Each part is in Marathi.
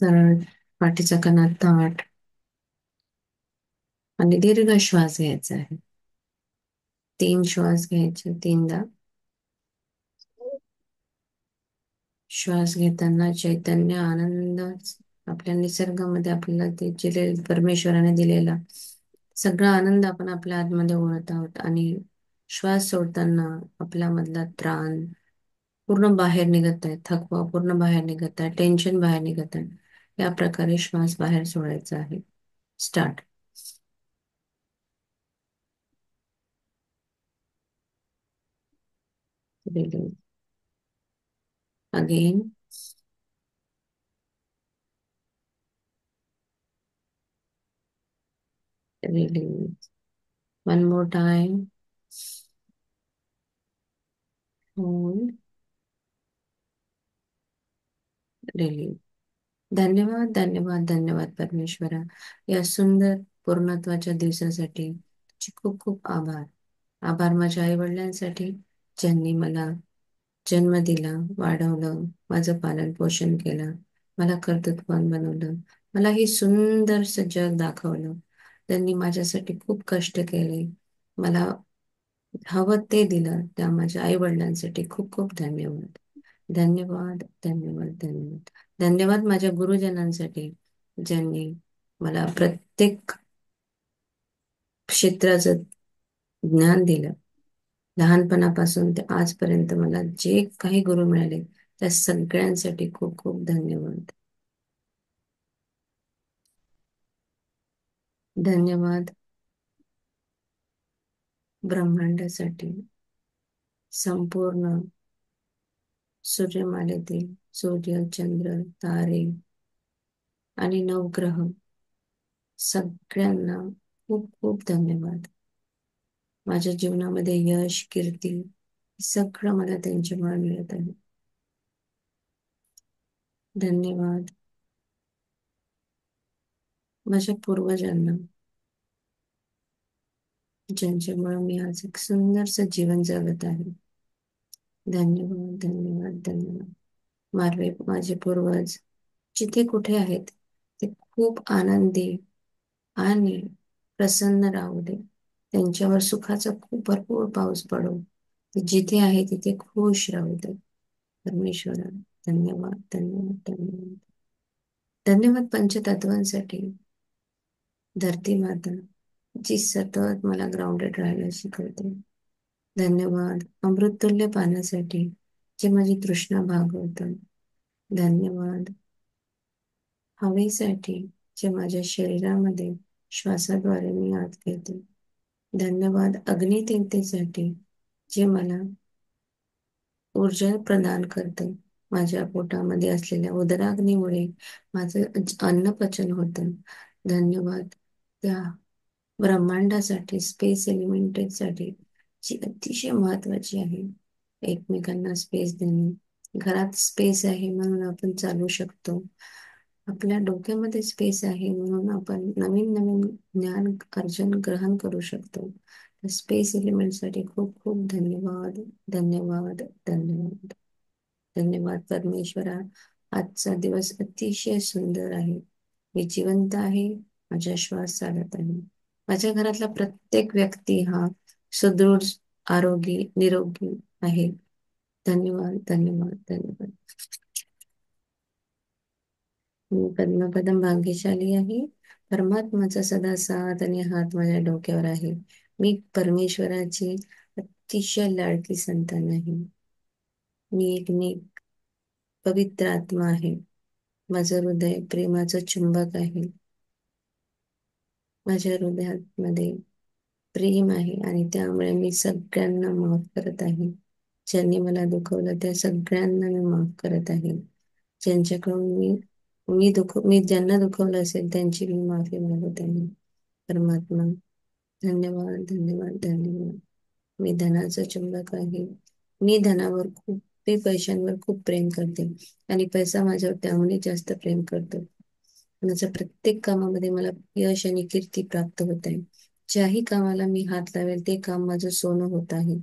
सरळ पाठीचा कणा ताठ आणि दीर्घ श्वास घ्यायचा आहे. 3 श्वास घ्यायचे, 3दा. श्वास घेताना चैतन्य, आनंद, आपल्या निसर्गामध्ये आपल्याला परमेश्वराने दिलेला सगळा आनंद आपण आपल्या आतमध्ये ओढत आहोत आणि श्वास सोडताना आपल्या मधला त्राण पूर्ण बाहेर निघत आहे, थकवा पूर्ण बाहेर निघत आहे, टेन्शन बाहेर निघत आहे. या प्रकारे श्वास बाहेर सोडायचा आहे. Start. Release. Again. Release. One more time. Hold. Release. धन्यवाद, धन्यवाद, धन्यवाद परमेश्वरा, या सुंदर पूर्णत्वाच्या दिवसासाठी तुझे खूप खूप आभार. आभार माझ्या आई वडिलांसाठी, ज्यांनी मला जन्म दिला, वाढवलं, माझं पालन पोषण केलं, मला कर्तृत्ववान बनवलं, मला हे सुंदरसं जग दाखवलं. त्यांनी माझ्यासाठी खूप कष्ट केले, मला हवं ते दिलं. त्या माझ्या आई वडिलांसाठी खूप खूप धन्यवाद. धन्यवाद, धन्यवाद, धन्यवाद. धन्यवाद माझ्या गुरुजनांसाठी, ज्यांनी मला प्रत्येक क्षेत्राचं ज्ञान दिलं. लहानपणापासून ते आजपर्यंत मला जे काही गुरु मिळाले, त्या सगळ्यांसाठी खूप खूप धन्यवाद. धन्यवाद ब्रह्मांडासाठी, संपूर्ण सूर्यमालेतील सूर्य, चंद्र, तारे आणि नवग्रह सगळ्यांना खूप खूप धन्यवाद. माझ्या जीवनामध्ये यश, कीर्ती सगळं मला त्यांच्यामुळे मिळत आहे. धन्यवाद माझ्या पूर्वजांना, ज्यांच्यामुळे मी आज एक सुंदरसं जीवन जगत आहे. धन्यवाद, धन्यवाद, धन्यवाद. माझे पूर्वज जिथे कुठे आहेत, ते खूप आनंदी आणि प्रसन्न राहू दे. त्यांच्यावर सुखाचा खूप भरपूर पाऊस पडो. ते जिथे आहे तिथे खुश राहू दे. परमेश्वरा, धन्यवाद, धन्यवाद, धन्यवाद. धन्यवाद पंचतत्वांसाठी, धरती माता, जी सतत मला ग्राउंडेड राहायला शिकवते. धन्यवाद अमृततुल्य पाण्यासाठी, जे माझी तृष्णा भागवतं. धन्यवाद हवेसाठी, जे माझ्या शरीरामध्ये श्वासाद्वारे मी आत घेते. धन्यवाद अग्निदेवतेसाठी, जे मला ऊर्जा प्रदान करते. माझ्या पोटामध्ये असलेल्या उदराग्नीमुळे माझं अन्न पचन होतं. धन्यवाद त्या ब्रह्मांडासाठी, स्पेस एलिमेंटसाठी, जी अतिशय महत्वाची आहे. एकमेकांना स्पेस देणे. घरात स्पेस आहे म्हणून आपण चालू शकतो. आपल्या डोक्यामध्ये स्पेस आहे म्हणून आपण नवीन नवीन ज्ञान अर्जन ग्रहण करू शकतो. स्पेस एलिमेंटसाठी खूप खूप धन्यवाद, धन्यवाद, धन्यवाद. धन्यवाद परमेश्वरा, आजचा दिवस अतिशय सुंदर आहे. मी जिवंत आहे, माझा श्वास चालत आहे. माझ्या घरातला प्रत्येक व्यक्ती हा सुदृढ, आरोगी, निरोगी आहे. धन्यवाद, धन्यवाद, धन्यवाद. मी पद्मपदम भाग्यशाली आहे. परमात्माचा सदा साथ आणि हात माझ्या डोक्यावर आहे. मी परमेश्वराची अतिशय लाडकी संतान आहे. मी एक पवित्र आत्मा आहे. माझं हृदय प्रेमाचं चुंबक आहे. माझ्या हृदयामध्ये प्रेम आहे आणि त्यामुळे मी सगळ्यांना माफ करत आहे. ज्यांनी मला दुखवलं त्या सगळ्यांना मी माफ करत आहे. ज्यांच्याकडून मी ज्यांना दुखवलं असेल त्यांची मी माफी मागत आहे. परमात्मा, धन्यवाद, धन्यवाद, धन्यवाद. मी धनाचं चुंबक आहे. मी धनावर खूप, मी पैशांवर खूप प्रेम करते आणि पैसा माझ्यावर त्यामुळे जास्त प्रेम करतो. माझ्या प्रत्येक कामामध्ये मला यश आणि कीर्ती प्राप्त होत आहे. ज्याही कामाला मी हात लावेल ते काम माझं सोनं होत आहे.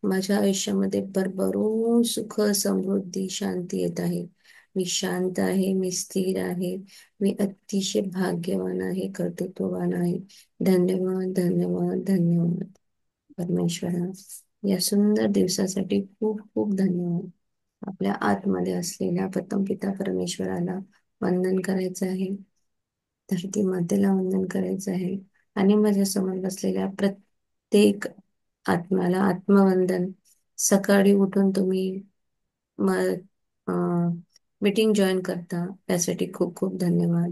माझ्या आयुष्यामध्ये भरभरून सुख, समृद्धी, शांती येत आहे. मी शांत आहे, मी स्थिर आहे, मी अतिशय भाग्यवान आहे, कर्तृत्ववान आहे. धन्यवाद, धन्यवाद, धन्यवाद. परमेश्वरा, या सुंदर दिवसासाठी खूप खूप धन्यवाद. आपल्या आतमध्ये असलेल्या प्रथम पिता परमेश्वराला वंदन करायचं आहे. धरती मातेला वंदन करायचं आहे. आणि माझ्या समोर बसलेल्या प्रत्येक आत्म्याला आत्मवंदन. सकाळी उठून तुम्ही मीटिंग जॉईन करता यासाठी खूप खूप धन्यवाद.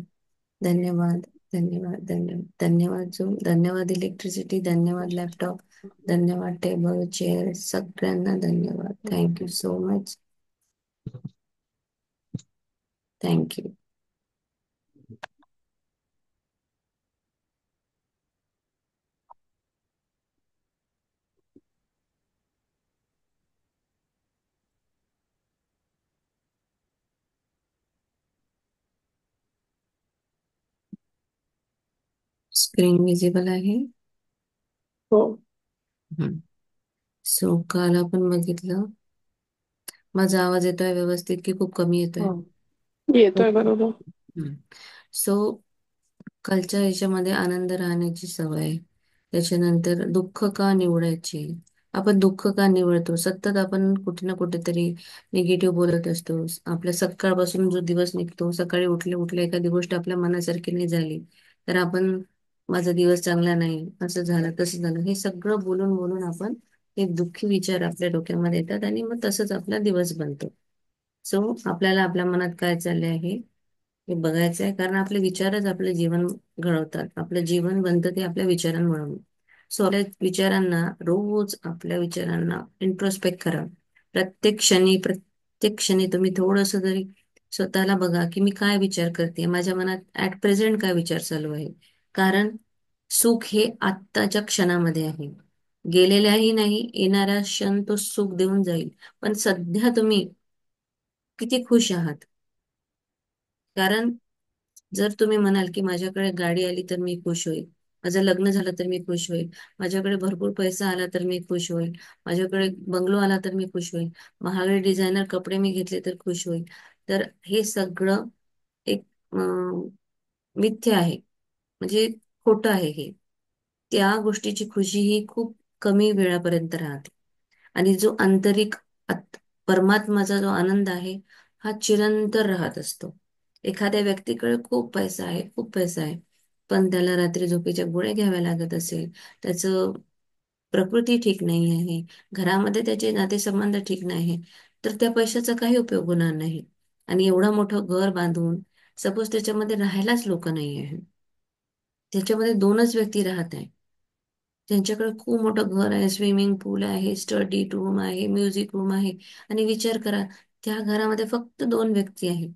धन्यवाद, धन्यवाद, धन्यवाद, धन्यवाद झूम, धन्यवाद इलेक्ट्रिसिटी, धन्यवाद लॅपटॉप, धन्यवाद टेबल चेअर, सगळ्यांना धन्यवाद. Thank you so much. Thank you. Screen visible आहे. हो. सो काल आपण बघितलं, माझा आवाज येतोय व्यवस्थित की खूप कमी येतोय? हो, येतोय बरोबर. सो कालच्या याच्यामध्ये आनंद राहण्याची सवय, त्याच्यानंतर दुःख का निवडायची, आपण दुःख का निवडतो, सतत आपण कुठे ना कुठेतरी निगेटिव्ह बोलत असतो. आपल्या सकाळपासून जो दिवस निघतो, सकाळी उठले उठले एखादी गोष्ट आपल्या मनासारखी नाही झाली तर आपण, माझा दिवस चांगला नाही, असं झालं तसं झालं, हे सगळं बोलून बोलून आपण हे दुःखी विचार आपल्या डोक्यामध्ये येतात आणि मग तसंच आपला दिवस बनतो. सो आपल्याला आपल्या मनात काय चालले आहे हे बघायचं आहे, कारण आपले विचारच आपलं जीवन घडवतात. आपलं जीवन बनतं ते आपल्या विचारांमुळे. सो आपल्या विचारांना, रोज आपल्या विचारांना इंट्रोस्पेक्ट करा. प्रत्येक क्षणी तुम्ही थोडस तरी स्वतःला बघा की मी काय विचार करते, माझ्या मनात ऍट प्रेझेंट काय विचार चालू आहे. कारण सुख हे आत्ताच्या क्षणामध्ये आहे, गेलेल्याही नाही. येणारा क्षण तो सुख देऊन जाईल, पण सध्या तुम्ही किती खुश आहात. कारण जर तुम्ही म्हणाल की माझ्याकडे गाडी आली तर मी खुश होईल, माझं लग्न झालं तर मी खुश होईल, माझ्याकडे भरपूर पैसा आला तर मी खुश होईल, माझ्याकडे बंगलो आला तर मी खुश होईल, महागडे डिझायनर कपडे मी घेतले तर खुश होईल, तर हे सगळं एक मिथ्य आहे. म्हणजे खोटं आहे हे. त्या गोष्टीची खुशी ही खूप कमी वेळापर्यंत राहते. आणि जो आंतरिक परमात्माचा जो आनंद आहे, हा चिरंतर राहत असतो. एखाद्या व्यक्तीकडे खूप पैसा आहे, खूप पैसा आहे, पण त्याला रात्री झोपेच्या गोळ्या घ्याव्या लागत असेल, त्याचं प्रकृती ठीक नाही आहे, घरामध्ये त्याचे नातेसंबंध ठीक नाही आहे, तर त्या पैशाचा काही उपयोग होणार नाही. आणि एवढं मोठं घर बांधून सपोज त्याच्यामध्ये राहायलाच लोक नाही आहे, त्याच्यामध्ये दोनच व्यक्ती राहत आहे, त्यांच्याकडे खूप मोठं घर आहे, स्विमिंग पूल आहे, स्टडी रूम आहे, म्युझिक रूम आहे, आणि विचार करा त्या घरामध्ये फक्त दोन व्यक्ती आहेत,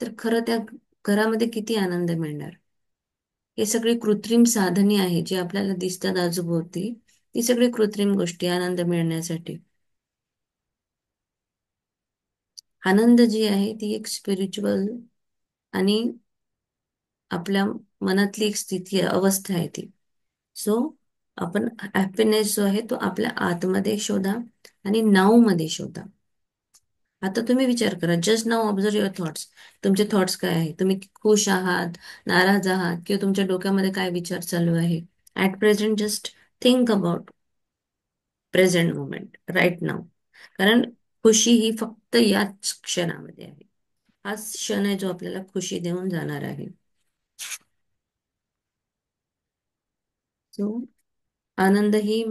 तर खरं त्या घरामध्ये किती आनंद मिळणार. हे सगळी कृत्रिम साधने आहे जी आपल्याला दिसतात आजूभोवती, ती सगळी कृत्रिम गोष्टी आनंद मिळण्यासाठी. आनंद जी आहे ती एक स्पिरिच्युअल आणि आपल्या मनातली एक स्थिती आहे, अवस्था आहे ती. सो आपण हॅपीनेस जो आहे तो आपल्या आतमध्ये शोधा आणि नाऊ मध्ये शोधा. आता तुम्ही विचार करा, just now observe your thoughts. तुमचे थॉट्स काय आहे, तुम्ही खुश आहात, नाराज आहात, किंवा तुमच्या डोक्यामध्ये काय विचार चालू आहे. At present just think about present moment right now. कारण खुशी ही फक्त याच क्षणामध्ये आहे. हाच क्षण आहे जो आपल्याला खुशी देऊन जाणार आहे. सो आनंद ही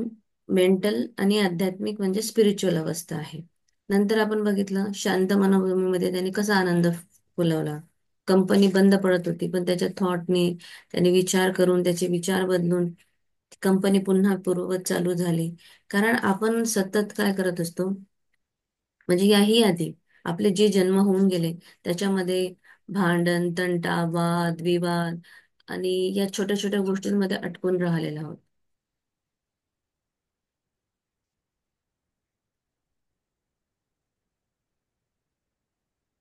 मेंटल आणि आध्यात्मिक म्हणजे स्पिरिच्युअल अवस्था आहे. नंतर आपण बघितलं शांत मनोभूमीमध्ये त्यांनी कसा आनंद फुलवला. कंपनी बंद पडत होती, पण त्याच्या थॉटने, त्याने विचार करून, त्याचे विचार बदलून कंपनी पुन्हा पूर्ववत चालू झाली. कारण आपण सतत काय करत असतो, म्हणजे याही आधी आपले जे जन्म होऊन गेले त्याच्यामध्ये भांडण, तंटा, वाद विवाद आणि या छोट्या छोट्या गोष्टींमध्ये अटकून राहिलेलो आहोत.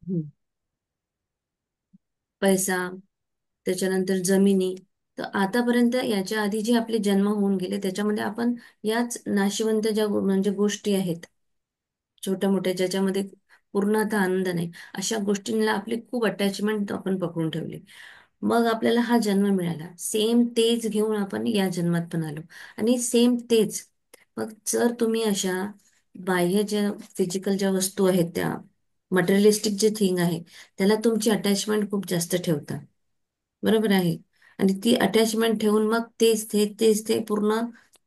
हम्म. पैसा, त्याच्यानंतर जमिनी. तर आतापर्यंत याच्या आधी जे आपले जन्म होऊन गेले त्याच्यामध्ये आपण याच नाशिवंत ज्या म्हणजे गोष्टी आहेत छोट्या मोठ्या, ज्याच्यामध्ये पूर्णतः आनंद नाही, अशा गोष्टींना आपली खूप अटॅचमेंट आपण पकडून ठेवली. मग आपल्याला हा जन्म मिळाला, सेम तेच घेऊन आपण या जन्मात पण आलो, आणि सेम तेच. मग जर तुम्ही अशा बाह्य ज्या फिजिकल ज्या वस्तू आहेत, त्या मटेरियलिस्टिक जे थिंग आहे, त्याला तुमची अटॅचमेंट खूप जास्त ठेवता, बरोबर आहे. आणि ती अटॅचमेंट ठेवून मग तेच ते पूर्ण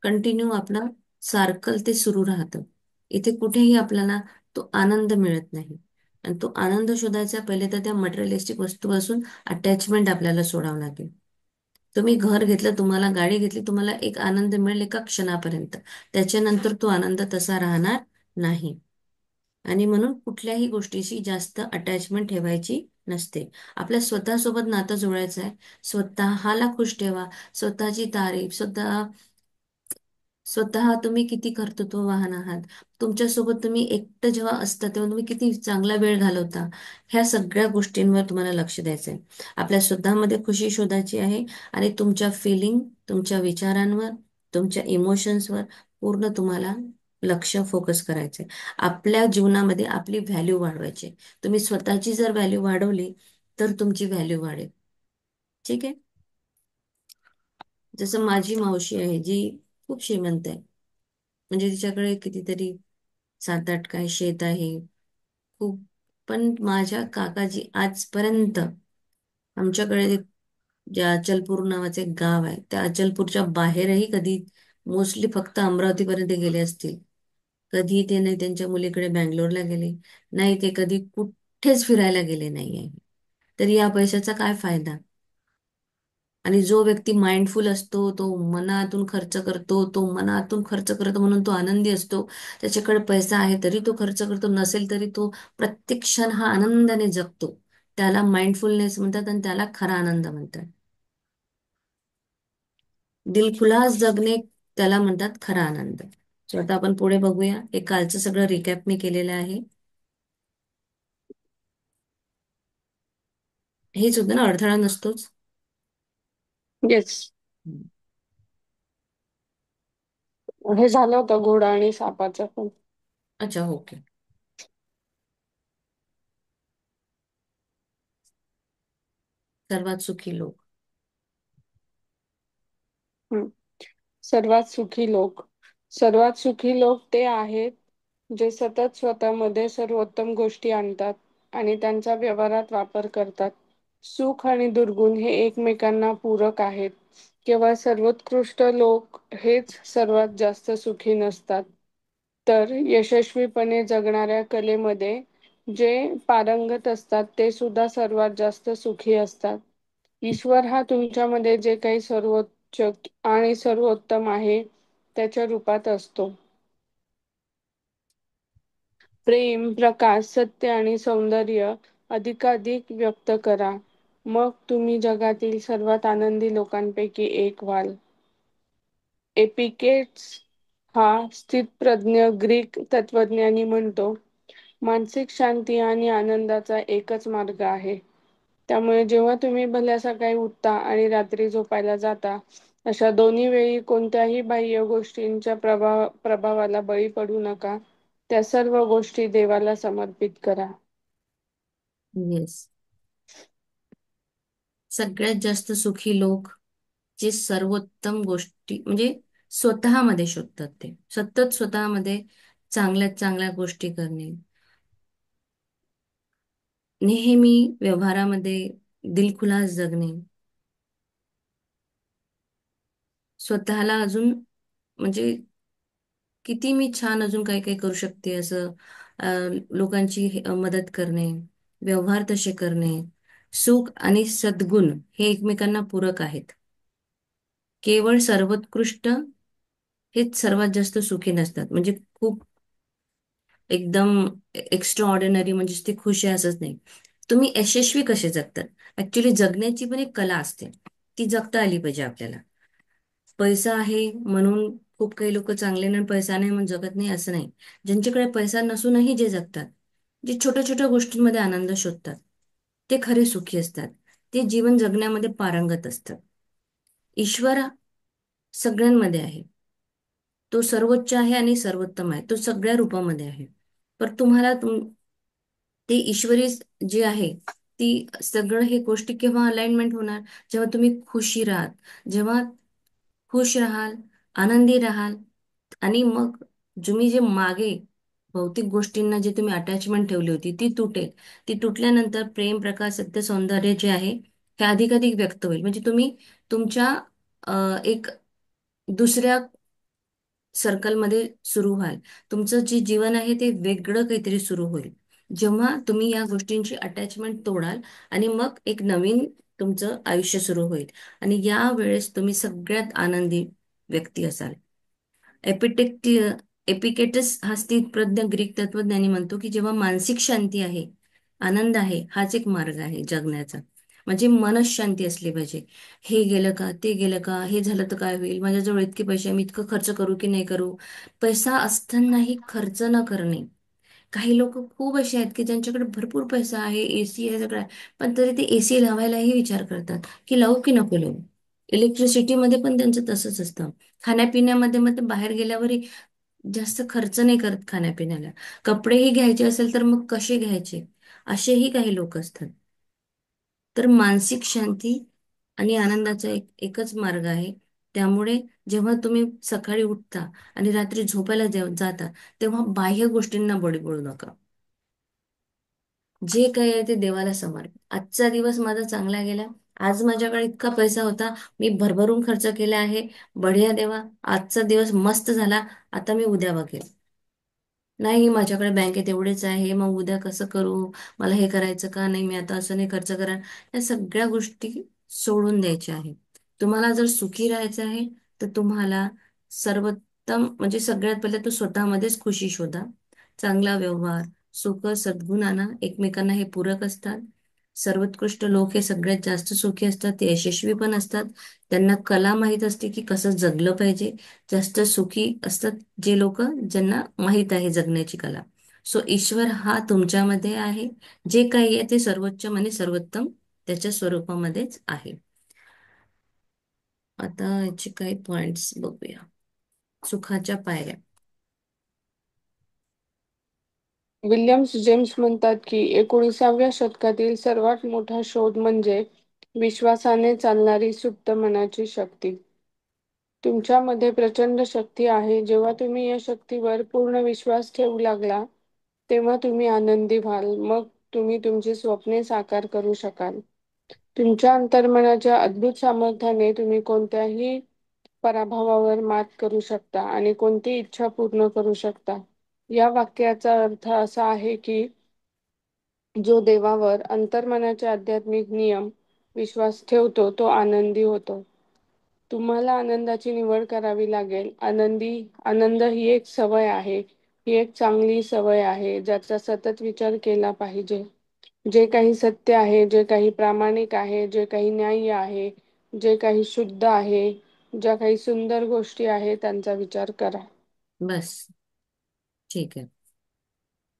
कंटिन्यू आपलं सारखं ते सुरू राहतं. इथे कुठेही आपल्याला तो आनंद मिळत नाही. आणि तो आनंद शोधायचा, पहिले तर त्या मटेरियलिस्टिक वस्तूपासून अटॅचमेंट आपल्याला सोडावं लागेल. तुम्ही घर घेतलं, तुम्हाला गाडी घेतली, तुम्हाला एक आनंद मिळेल एका क्षणापर्यंत, त्याच्यानंतर तो आनंद तसा राहणार नाही. आणि म्हणून कुठल्याही गोष्टीशी जास्त अटॅचमेंट ठेवायची नसते. आपल्या स्वतःसोबत नातं जुळायचं आहे. स्वतःला खुश ठेवा. स्वतःची तारीफ, स्वतः तुम्ही किती कर्तृत्ववान आहात. तुमच्यासोबत तुम्ही एकटं जेव्हा असता तेव्हा तुम्ही किती चांगला वेळ घालवता. ह्या सगळ्या गोष्टींवर तुम्हाला लक्ष द्यायचं आहे. आपल्या स्वतःमध्ये खुशी शोधायची आहे, आणि तुमच्या फिलिंग, तुमच्या विचारांवर, तुमच्या इमोशन्सवर पूर्ण तुम्हाला लक्ष फोकस करायचंय. आपल्या जीवनामध्ये आपली व्हॅल्यू वाढवायची. तुम्ही स्वतःची जर व्हॅल्यू वाढवली, तर तुमची व्हॅल्यू वाढेल. ठीक आहे. जसं माझी मावशी आहे, जी खूप श्रीमंत आहे. म्हणजे तिच्याकडे कितीतरी 7-8 काय शेत आहे, खूप. पण माझ्या काकाजी आजपर्यंत आमच्याकडे, ज्या अचलपूर नावाचे एक गाव आहे, त्या अचलपूरच्या बाहेरही कधी, मोस्टली फक्त अमरावतीपर्यंत गेले असतील. कधी ते नाही त्यांच्या मुलीकडे बँगलोरला गेले, नाही ते कधी कुठेच फिरायला गेले नाही आहे. तर या पैशाचा काय फायदा? आणि जो व्यक्ती माइंडफुल असतो, तो मनातून खर्च करतो, तो मनातून खर्च करतो म्हणून तो आनंदी असतो. त्याच्याकडे पैसा आहे तरी तो खर्च करतो, नसेल तरी तो प्रत्येक क्षण हा आनंदाने जगतो. त्याला माइंडफुलनेस म्हणतात, आणि त्याला खरा आनंद म्हणतात. दिलखुलास जगणे, त्याला म्हणतात खरा आनंद. सो आता आपण पुढे बघूया. हे कालचं सगळं रिकॅप मी केलेलं आहे. हेच होतं ना, अडथळा नसतोच. येस. हे झालं होतं घोडा आणि सापाचं पण. अच्छा, ओके. सर्वात सुखी लोक. हम्म. सर्वात सुखी लोक. सर्वात सुखी लोक ते आहेत जे सतत स्वतःमध्ये सर्वोत्तम गोष्टी आणतात आणि त्यांचा व्यवहारात वापर करतात. सुख आणि दुर्गुण हे एकमेकांना पूरक आहेत. केवळ सर्वोत्कृष्ट लोक हेच सर्वात जास्त सुखी नसतात, तर यशस्वीपणे जगणाऱ्या कलेमध्ये जे पारंगत असतात ते सुद्धा सर्वात जास्त सुखी असतात. ईश्वर हा तुमच्यामध्ये जे काही सर्वोच्च आणि सर्वोत्तम आहे त्याच्या रूपात असतो. प्रेम, प्रकाश, सत्य आणि सौंदर्य अधिकाधिक व्यक्त करा. मग तुम्ही जगातील सर्वात आनंदी लोकांपैकी एक व्हाल. एपिकेट्स हा स्थितप्रज्ञ ग्रीक तत्वज्ञानी म्हणतो, मानसिक शांती आणि आनंदाचा एकच मार्ग आहे. त्यामुळे जेव्हा तुम्ही भल्या सकाळी उठता आणि रात्री झोपायला जाता, अशा दोन्ही वेळी कोणत्याही बाह्य गोष्टींच्या प्रभावाला बळी पडू नका. त्या सर्व गोष्टी देवाला समर्पित करा. येस. सगळ्यात जास्त सुखी लोक जे सर्वोत्तम गोष्टी म्हणजे स्वतःमध्ये शोधतात, ते सतत स्वतःमध्ये चांगल्यात चांगल्या गोष्टी करणे, नेहमी व्यवहारामध्ये दिलखुलास जगणे, स्वतःला अजून म्हणजे किती मी छान अजून काही काही करू शकते असं, लोकांची मदत करणे, व्यवहार तसे करणे. सुख आणि सद्गुण हे एकमेकांना पूरक आहेत. केवळ सर्वोत्कृष्ट हेच सर्वात जास्त सुखी नसतात. म्हणजे खूप एकदम एक्स्ट्रा ऑर्डिनरी म्हणजे ते खुश आहे असंच नाही. तुम्ही यशस्वी कसे जगतात, ऍक्च्युली जगण्याची पण एक कला असते, ती जगता आली पाहिजे आपल्याला. पैसा आहे म्हणून खूप काही लोक चांगले नाही, पैसा नाही म्हणून जगत नाही असं नाही. ज्यांच्याकडे पैसा नसूनही जे जगतात, जे छोट्या छोट्या गोष्टींमध्ये आनंद शोधतात, ते खरे सुखी असतात. ते जीवन जगण्यामध्ये पारंगत असतात. ईश्वर सगळ्यांमध्ये आहे. तो सर्वोच्च आहे आणि सर्वोत्तम आहे. तो सगळ्या रूपामध्ये आहे. पण तुम्हाला ते ईश्वरी जे आहे, ती सगळं हे गोष्टी केव्हा अलाइनमेंट होणार? जेव्हा तुम्ही खुशी राहाल, जेव्हा खुश राहाल, आनंदी राहाल, आणि मग तुम्ही जे मागे भौतिक गोष्टींना जे तुम्ही अटॅचमेंट ठेवली होती ती तुटेल. ती तुटल्यानंतर प्रेम, प्रकाश, सत्य, सौंदर्य जे आहे हे अधिकाधिक व्यक्त होईल. म्हणजे तुम्ही तुमच्या एक दुसऱ्या सर्कलमध्ये सुरू व्हाल. तुमचं जे जीवन आहे ते वेगळं काहीतरी सुरू होईल, जेव्हा तुम्ही या गोष्टींची अटॅचमेंट तोडाल, आणि मग एक नवीन तुमचं आयुष्य सुरू होईल. आणि या वेळेस तुम्ही सगळ्यात आनंदी व्यक्ती असाल. एपिटेक एपिकेटस हा स्थितप्रज्ञ ग्रीक तत्वज्ञानी म्हणतो की जेव्हा मानसिक शांती आहे, आनंद आहे, हाच एक मार्ग आहे जगण्याचा. म्हणजे मनशांती असली पाहिजे. हे गेलं का, ते गेलं का, हे झालं तर काय होईल, माझ्याजवळ इतके पैसे आहे, मी इतकं खर्च करू की नाही करू. पैसा असतानाही खर्च न करणे. काही लोक खूप असे आहेत की ज्यांच्याकडे भरपूर पैसा आहे, एसी आहे, सगळं आहे, पण तरी ते एसी लावायलाही विचार करतात की लावू की नको लावू. इलेक्ट्रिसिटीमध्ये पण त्यांचं तसंच असतं. खाण्यापिण्यामध्ये मग ते बाहेर गेल्यावरही जास्त खर्च नाही करत खाण्यापिण्याला. कपडेही घ्यायचे असेल तर मग कसे घ्यायचे, असेही काही लोक असतात. तर मानसिक शांती आणि आनंदाचा एकच मार्ग आहे. त्यामुळे जेव्हा तुम्ही सकाळी उठता आणि रात्री झोपायला जाता, तेव्हा बाह्य गोष्टींना बळी पडू नका. जे काही आहे ते देवाला समर्पित. आजचा दिवस माझा चांगला गेला, आज माझ्याकडे इतका पैसा होता, मी भरभरून खर्च केला आहे, बढिया देवा, आजचा दिवस मस्त झाला, आता मी उद्या बघेल. नाही, माझ्याकडे बँकेत एवढेच आहे, मग उद्या कसं करू, मला हे करायचं का नाही, मी आता असं नाही खर्च करा. या सगळ्या गोष्टी सोडून द्यायच्या आहे. तुम्हाला जर सुखी राहायचं आहे तर तुम्हाला सर्वोत्तम म्हणजे सगळ्यात पहिले तर स्वतःमध्येच खुशी शोधा. चांगला व्यवहार, सुख, सद्गुण आणा. एकमेकांना हे पूरक असतात. सर्वोत्कृष्ट लोक हे सगळ्यात जास्त सुखी असतात, ते यशस्वी पण असतात. त्यांना कला माहीत असते की कसं जगलं पाहिजे. जास्त सुखी असतात जे लोक ज्यांना माहीत आहे जगण्याची कला. सो ईश्वर हा तुमच्यामध्ये आहे. जे काही आहे ते सर्वोच्च आणि सर्वोत्तम त्याच्या स्वरूपामध्येच आहे. आता याचे काही पॉइंट्स बघूया. सुखाच्या पायऱ्या. विल्यम्स जेम्स म्हणतात की 19व्या शतकातील सर्वात मोठा शोध म्हणजे विश्वासाने चालणारी सुप्त मनाची शक्ती. तुमच्यामध्ये प्रचंड शक्ती आहे. जेव्हा तुम्ही या शक्तीवर पूर्ण विश्वास ठेवू लागला, तेव्हा तुम्ही आनंदी व्हाल. मग तुम्ही तुमची स्वप्ने साकार करू शकाल. तुमच्या अंतर्मनाच्या अद्भुत सामर्थ्याने तुम्ही कोणत्याही पराभवावर मात करू शकता आणि कोणती इच्छा पूर्ण करू शकता. या वाक्याचा अर्थ असा आहे की जो देवावर अंतर्मनाचे आध्यात्मिक नियम विश्वास ठेवतो तो आनंदी होतो. तुम्हाला आनंदाची निवड करावी लागेल. आनंद ही एक सवय आहे. ही एक चांगली सवय आहे ज्याचा सतत विचार केला पाहिजे. जे काही सत्य आहे, जे काही प्रामाणिक आहे, जे काही न्याय्य आहे, जे काही शुद्ध आहे, ज्या काही सुंदर गोष्टी आहेत त्यांचा विचार करा. बस, ठीक आहे.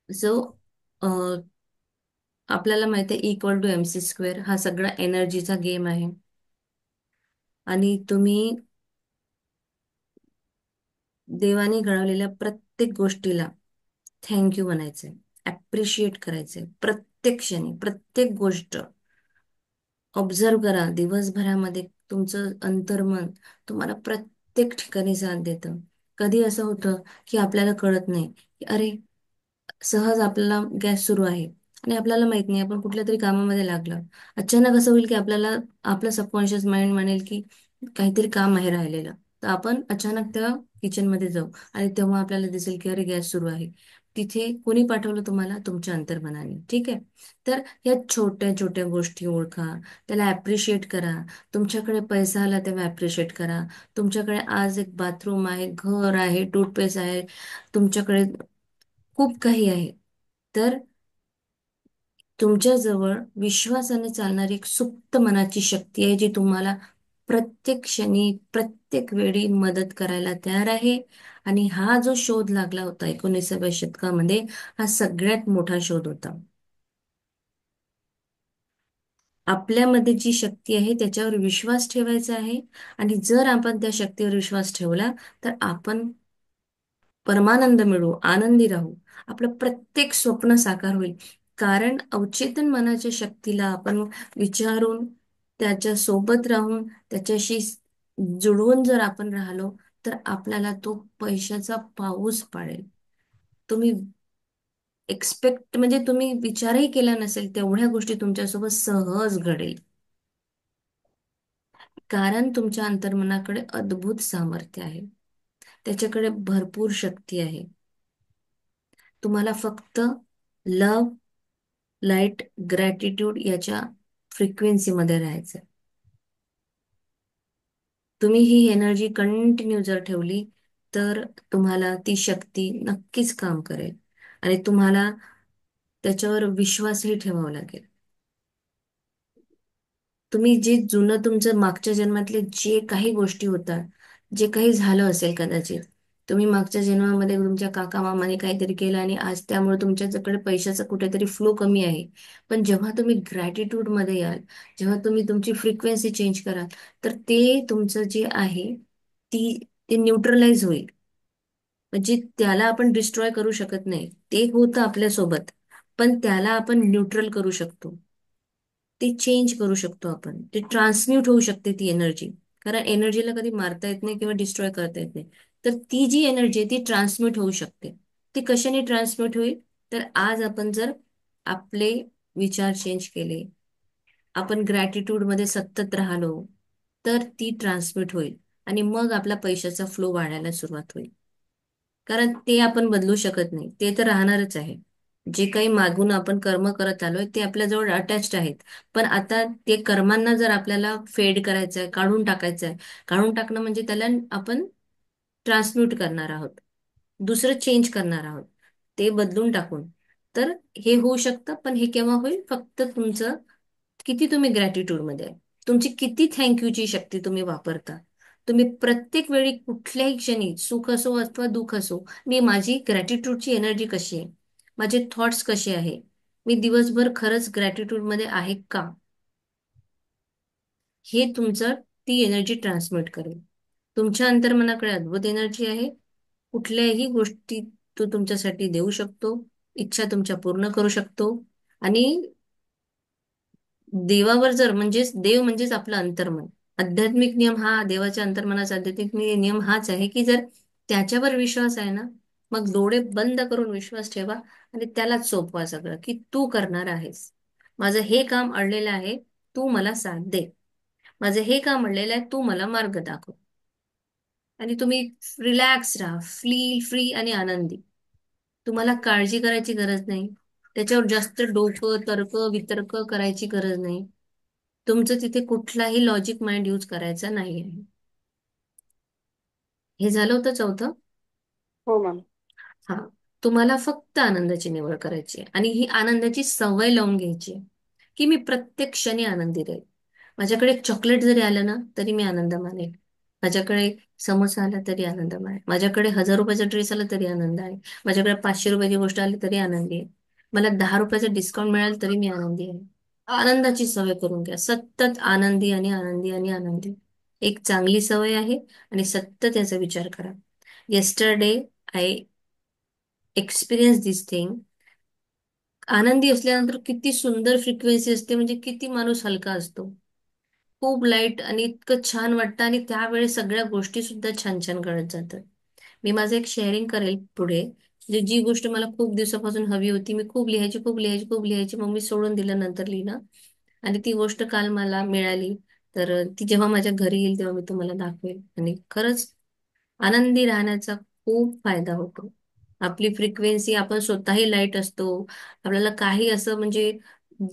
सो आपल्याला माहिती आहे equal to M C square हा सगळा एनर्जीचा गेम आहे. आणि तुम्ही देवाने घडवलेल्या प्रत्येक गोष्टीला थँक्यू म्हणायचंय, ऍप्रिशिएट करायचंय. प्रत्येक क्षणी प्रत्येक गोष्ट ऑब्झर्व करा. दिवसभरामध्ये तुमचं अंतर्मन तुम्हाला प्रत्येक ठिकाणी साथ देतं. कधी असं होतं की आपल्याला कळत नाही की अरे, सहज आपल्याला गॅस सुरू आहे आणि आपल्याला माहित नाही, आपण कुठल्या तरी कामामध्ये लागलं. अचानक असं होईल की आपल्याला आपलं सबकॉन्शियस माइंड म्हणेल की काहीतरी काम आहे राहिलेलं. तर आपण अचानक त्या किचनमध्ये जाऊ आणि तेव्हा आपल्याला दिसेल की अरे, गॅस सुरू आहे. तिथे कोणी पाठवलं तुम्हाला? तुमच्या अंतर्मनाने. ठीक आहे. तर या छोट्या छोट्या गोष्टी ओळखा, त्याला ॲप्रिशिएट करा. तुमच्याकडे पैसा आला तेव्हा ॲप्रिशिएट करा. तुमच्याकडे आज एक बाथरूम आहे, घर आहे, टूथपेस्ट आहे, तुमच्याकडे खूप काही आहे. तर तुमच्याजवळ विश्वासाने चालणारी एक सुप्त मनाची शक्ती आहे जी तुम्हाला प्रत्येक क्षणी प्रत्येक वेळी मदत करायला तयार आहे. आणि हा जो शोध लागला होता 19व्या शतकामध्ये, हा सगळ्यात मोठा शोध होता. आपल्यामध्ये जी शक्ती आहे त्याच्यावर विश्वास ठेवायचा आहे. आणि जर आपण त्या शक्तीवर विश्वास ठेवला तर आपण परमानंद मिळू, आनंदी राहू, आपलं प्रत्येक स्वप्न साकार होईल. कारण अवचेतन मनाच्या शक्तीला आपण विचारून, त्याच्या सोबत राहून, त्याच्याशी जुळवून जर आपण राहिलो, तर आपल्याला तो पैशाचा पाऊस पाडेल. तुम्ही एक्सपेक्ट म्हणजे तुम्ही विचारही केला नसेल तेवढ्या गोष्टी तुमच्यासोबत सहज घडेल. कारण तुमच्या अंतर्मनाकडे अद्भुत सामर्थ्य आहे. त्याच्याकडे भरपूर शक्ती आहे. तुम्हाला फक्त लव, लाईट, ग्रॅटिट्यूड याच्या फ्रिक्वेन्सीमध्ये राहायचं. तुम्ही ही एनर्जी कंटिन्यू जर ठेवली, तर तुम्हाला ती शक्ती नक्कीच काम करेल आणि तुम्हाला त्याच्यावर विश्वासही ठेवावा लागेल. तुम्ही जे जुनं तुमचं मागच्या जन्मातले जे काही गोष्टी होतात, जे काही झालं असेल कदाचित, तुम्ही मागच्या जन्मामध्ये तुमच्या काका मामाने काहीतरी केलं आणि आज त्यामुळे तुमच्याकडे पैशाचा कुठेतरी फ्लो कमी आहे. पण जेव्हा तुम्ही ग्रॅटिट्यूड मध्ये याल, जेव्हा तुम्ही तुमची फ्रिक्वेन्सी चेंज कराल, तर ते तुमचं जे आहे ती ते न्यूट्रलाइज होईल. म्हणजे त्याला आपण डिस्ट्रॉय करू शकत नाही. ते होतं आपल्यासोबत, पण त्याला आपण न्यूट्रल करू शकतो. ते चेंज करू शकतो आपण. ते ट्रान्सम्यूट होऊ शकते ती एनर्जी. कारण एनर्जीला कधी मारता येत नाही किंवा डिस्ट्रॉय करता येत नाही. तर ती जी एनर्जी आहे ती ट्रान्सम्यूट होऊ शकते. ती कशाने ट्रान्सम्यूट होईल? तर आज आपण जर आपले विचार चेंज केले, आपण ग्रॅटिट्यूड मध्ये सतत राहिलो, तर ती ट्रान्समिट होईल आणि मग आपला पैशाचा फ्लो वाढायला सुरुवात होईल. कारण ते आपण बदलू शकत नाही, ते तर राहणारच आहे. जे काही मागून आपण कर्म करत आलोय ते आपल्याजवळ अटॅच्ड आहेत. पण आता ते कर्मांना जर आपल्याला फेड करायचं आहे, काढून टाकायचं आहे, काढून टाकणं म्हणजे त्याला आपण ट्रान्सम्यूट करणार आहोत, दुसरं चेंज करणार आहोत, ते बदलून टाकून. तर हे होऊ शकतं, पण हे केव्हा होईल? फक्त तुमचं किती तुम्ही ग्रॅटिट्यूड मध्ये आहे, तुमची किती थँक्यूची शक्ती तुम्ही वापरता. तुम्ही प्रत्येक वेळी कुठल्याही क्षणी सुख असो अथवा दुःख असो, मी माझी ग्रॅटिट्यूडची एनर्जी कशी आहे, माझे थॉट्स कसे आहे, मी दिवसभर खरंच ग्रॅटिट्यूड मध्ये आहे का, हे तुमचं ती एनर्जी ट्रान्समिट करेल. तुमच्या अंतर्मनाकडे अद्भुत एनर्जी आहे. कुठल्याही गोष्टी तो तुमच्यासाठी देऊ शकतो, इच्छा तुमच्या पूर्ण करू शकतो. आणि देवावर जर म्हणजेच देव म्हणजेच आपलं अंतर्मन. आध्यात्मिक नियम हा देवाच्या अंतर्मनाचा आध्यात्मिक नियम हाच आहे की जर त्याच्यावर विश्वास आहे ना, मग डोळे बंद करून विश्वास ठेवा आणि त्यालाच सोपवा सगळं, की तू करणार आहेस. माझं हे काम अडलेलं आहे, तू मला साथ दे. माझं हे काम अडलेलं आहे, तू मला मार्ग दाखव. आणि तुम्ही रिलॅक्स राहा, फ्री आणि आनंदी. तुम्हाला काळजी करायची गरज नाही. त्याच्यावर जास्त डोकं तर्क वितर्क करायची गरज नाही. तुमचं तिथे कुठलाही लॉजिक माइंड यूज करायचा नाही आहे. हे झालं होतं चौथं. हो मॅम. हा, तुम्हाला फक्त आनंदाची निवड करायची आहे आणि ही आनंदाची सवय लावून घ्यायची आहे, की मी प्रत्येक क्षणी आनंदी राहील. माझ्याकडे चॉकलेट जरी आलं ना तरी मी आनंद मानेल. माझ्याकडे समोसा आला तरी आनंद मानेल. माझ्याकडे 1,000 रुपयाचा ड्रेस आला तरी आनंद आहे. माझ्याकडे 500 रुपयाची गोष्ट आली तरी आनंदी आहे. मला 10 रुपयाचा डिस्काउंट मिळाला तरी मी आनंदी आहे. आनंदाची सवय करून घ्या. सतत आनंदी आणि आनंदी आणि आनंदी. एक चांगली सवय आहे आणि सतत याचा विचार करा. Yesterday I experience this thing. आनंदी असल्यानंतर किती सुंदर फ्रिक्वेन्सी असते, म्हणजे किती माणूस हलका असतो. खूप लाईट आणि इतकं छान वाटतं आणि त्यावेळेस सगळ्या गोष्टी सुद्धा छान छान घडत जातात. मी माझं एक शेअरिंग करेल पुढे. म्हणजे जी गोष्ट मला खूप दिवसापासून हवी होती, मी खूप लिहायची खूप लिहायची खूप लिहायची, मग मी सोडून दिलं नंतर लिहिणं. आणि ती गोष्ट काल मला मिळाली. तर ती जेव्हा माझ्या घरी येईल तेव्हा मी तुम्हाला दाखवेल. आणि खरंच आनंदी राहण्याचा खूप फायदा होतो. आपली फ्रिक्वेन्सी, आपण स्वतःही लाईट असतो. आपल्याला काही असं म्हणजे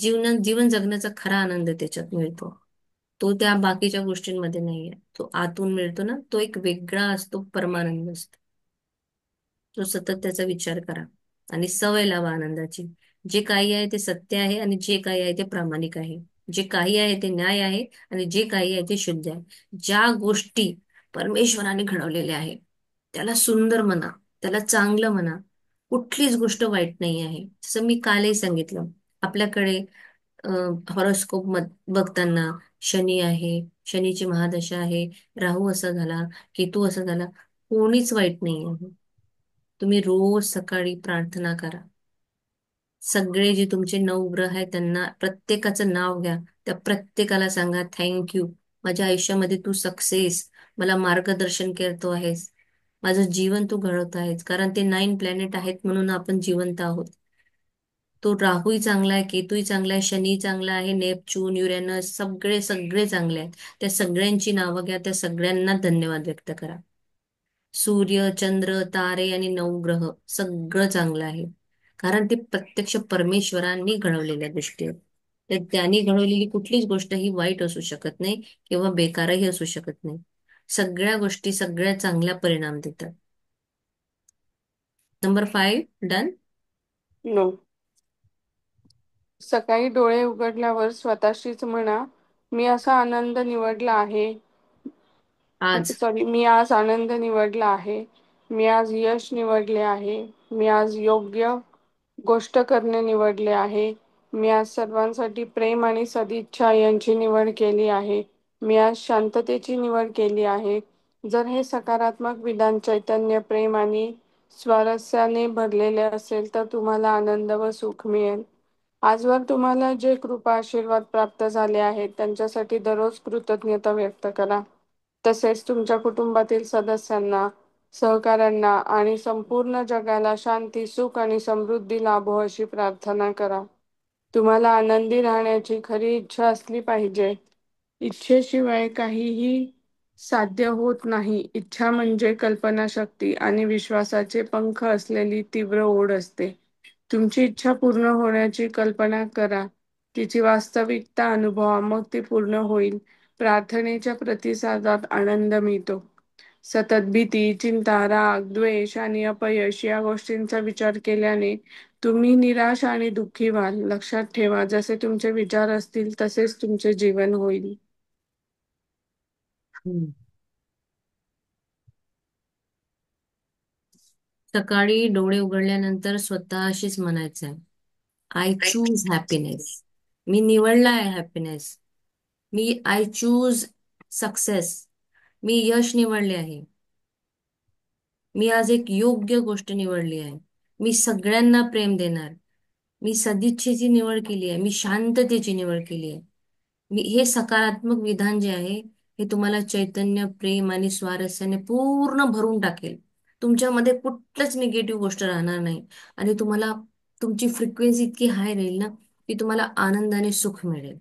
जीवन जगण्याचा खरा आनंद त्याच्यात मिळतो. तो त्या बाकीच्या गोष्टींमध्ये नाहीये. तो आतून मिळतो ना, तो एक वेगळा असतो, परमानंद असतो. तो सतत त्याचा विचार करा आणि सवय लावा आनंदाची. जे काही आहे ते सत्य आहे आणि जे काही आहे ते प्रामाणिक आहे. जे काही आहे ते न्याय आहे आणि जे काही आहे ते शुद्ध आहे. ज्या गोष्टी परमेश्वराने घडवलेल्या आहे त्याला सुंदर म्हणा, त्याला चांगलं म्हणा. कुठलीच गोष्ट वाईट नाही आहे. जसं मी कालही सांगितलं, आपल्याकडे हॉरोस्कोप बघताना शनी आहे, शनीची महादशा आहे, राहू असा झाला, केतू असा झाला, कोणीच वाईट नाही आहे. तुम्ही रोज सकाळी प्रार्थना करा. सगळे जे तुमचे 9 ग्रह आहेत त्यांना प्रत्येकाचं नाव घ्या. त्या प्रत्येकाला सांगा थँक्यू. माझ्या आयुष्यामध्ये तू सक्सेस, मला मार्गदर्शन करतो आहेस, माझं जीवन तू घडवत आहेस. कारण ते 9 प्लॅनेट आहेत म्हणून आपण जिवंत आहोत. तो राहूही चांगला आहे, केतूही चांगला आहे, शनी चांगला आहे, नेपच्यून, युरेनस सगळे सगळे चांगले आहेत. त्या सगळ्यांची नावं घ्या, त्या सगळ्यांना धन्यवाद व्यक्त करा. सूर्य, चंद्र, तारे आणि 9 ग्रह सगळं चांगलं आहे. कारण ते प्रत्यक्ष परमेश्वरांनी घडवलेल्या गोष्टी आहेत. तर त्यांनी घडवलेली कुठलीच गोष्ट ही वाईट असू शकत नाही किंवा बेकारही असू शकत नाही. सगळ्या गोष्टी सगळ्या चांगल्या परिणाम देतात. Number 5 done. नो. सकाळी डोळे उघडल्यावर स्वतःशीच म्हणा, मी असा आनंद निवडला आहे. आज. सॉरी, मी आज आनंद निवडला आहे. मी आज यश निवडले आहे. मी आज योग्य गोष्ट करणे निवडले आहे. मी आज सर्वांसाठी प्रेम आणि सदिच्छा यांची निवड केली आहे. मी आज शांततेची निवड केली आहे. जर हे सकारात्मक विधान चैतन्य, प्रेम आणि स्वारस्याने भरलेले असेल तर तुम्हाला आनंद व सुख मिळेल. आजवर तुम्हाला जे कृपा आशीर्वाद प्राप्त झाले आहेत त्यांच्यासाठी दररोज कृतज्ञता व्यक्त करा. तसेच तुमच्या कुटुंबातील सदस्यांना, सहकाऱ्यांना आणि संपूर्ण जगाला शांती, सुख आणि समृद्धी लाभो अशी प्रार्थना करा. तुम्हाला आनंदी राहण्याची खरी इच्छा असली पाहिजे. इच्छेशिवाय काहीही साध्य होत नाही. इच्छा म्हणजे कल्पनाशक्ती आणि विश्वासाचे पंख असलेली तीव्र ओढ असते. तुमची इच्छा पूर्ण होण्याची कल्पना करा. तिची वास्तविकता अनुभवा, मग ती पूर्ण होईल. प्रार्थनेच्या प्रतिसादात आनंद मिळतो. सतत भीती, चिंता, राग, द्वेष आणि अपयश या गोष्टींचा विचार केल्याने तुम्ही निराश आणि दुःखी व्हाल. लक्षात ठेवा, जसे तुमचे विचार असतील तसेच तुमचे जीवन होईल. हम्म. सकाळी डोळे उघडल्यानंतर स्वतःशीच म्हणायचं आहे, आय चूज हॅपीनेस. मी निवडला आहे हॅपीनेस. I choose success. मी यश निवडले आहे. मी आज एक योग्य गोष्ट निवडली आहे. मी सगळ्यांना प्रेम देणार. मी सदिच्छेची निवड केली आहे. मी शांततेची निवड केली आहे. हे सकारात्मक विधान जे आहे हे तुम्हाला चैतन्य, प्रेम आणि स्वारस्याने पूर्ण भरून टाकेल. तुमच्यामध्ये कुठलंच निगेटिव्ह गोष्ट राहणार नाही आणि तुम्हाला तुमची फ्रिक्वेन्सी इतकी हाय राहील ना की तुम्हाला आनंद आणि सुख मिळेल.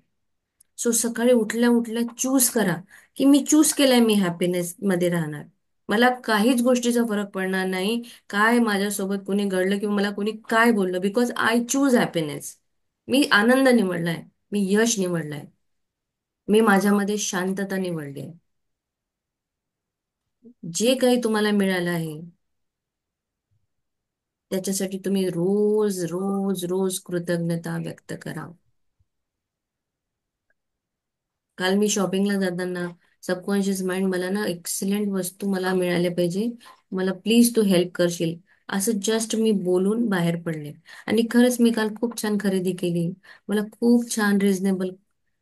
सो सकाळी उठल्या उठल्या चूज करा की मी चूज केलंय, मी हॅपीनेस मध्ये राहणार. मला काहीच गोष्टीचा फरक पडणार नाही काय माझ्यासोबत कोणी घडलं किंवा मला कोणी काय बोललं, बिकॉज आय चूज हॅपीनेस. मी आनंद निवडलाय. मी यश निवडलाय. मी माझ्यामध्ये शांतता निवडली आहे. जे काही तुम्हाला मिळालं आहे त्याच्यासाठी तुम्ही रोज रोज रोज कृतज्ञता व्यक्त करा. काल मी शॉपिंगला जाताना सबकॉन्शियस माइंड मला ना एक्सलंट वस्तू मला मिळाल्या पाहिजे, मला प्लीज तू हेल्प करशील, असं जस्ट मी बोलून बाहेर पडले. आणि खरंच मी काल खूप छान खरेदी केली. मला खूप छान रिझनेबल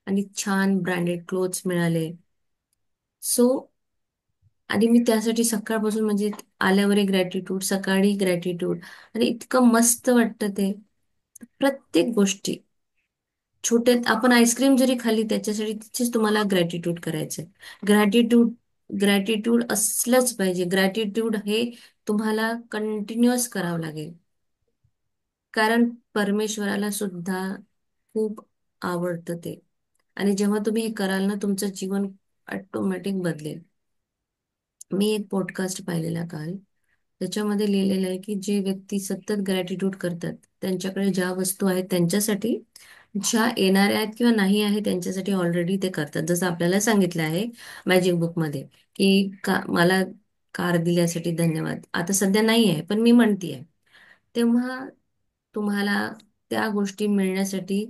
आणि छान ब्रँडेड क्लोथ्स मिळाले. सो आणि मी त्यासाठी सकाळपासून म्हणजे आल्यावर ग्रॅटिट्यूड, सकाळी ग्रॅटिट्यूड, आणि इतकं मस्त वाटतं ते. प्रत्येक गोष्टी छोटे, आपण आईस्क्रीम जरी खाल्ली त्याच्यासाठी तिचेच तुम्हाला ग्रॅटिट्यूड करायचंय. ग्रॅटिट्यूड ग्रॅटिट्यूड असलंच पाहिजे. ग्रॅटिट्यूड हे तुम्हाला कंटिन्युअस करावं लागेल. कारण परमेश्वराला सुद्धा खूप आवडतं ते. आणि जेव्हा तुम्ही हे कराल ना तुमचं जीवन ऑटोमॅटिक बदलेल. मी एक पॉडकास्ट पाहिलेला काल. त्याच्यामध्ये लिहिलेलं आहे की जे व्यक्ती सतत ग्रॅटिट्यूड करतात त्यांच्याकडे ज्या वस्तू आहेत त्यांच्यासाठी, ज्या येणाऱ्या आहेत किंवा नाही आहे त्यांच्यासाठी ऑलरेडी ते करतात. जसं आपल्याला सांगितलं आहे मॅजिक बुक मध्ये की मला कार दिल्यासाठी धन्यवाद. आता सध्या नाही आहे पण मी म्हणतीये. तेव्हा तुम्हाला त्या गोष्टी मिळण्यासाठी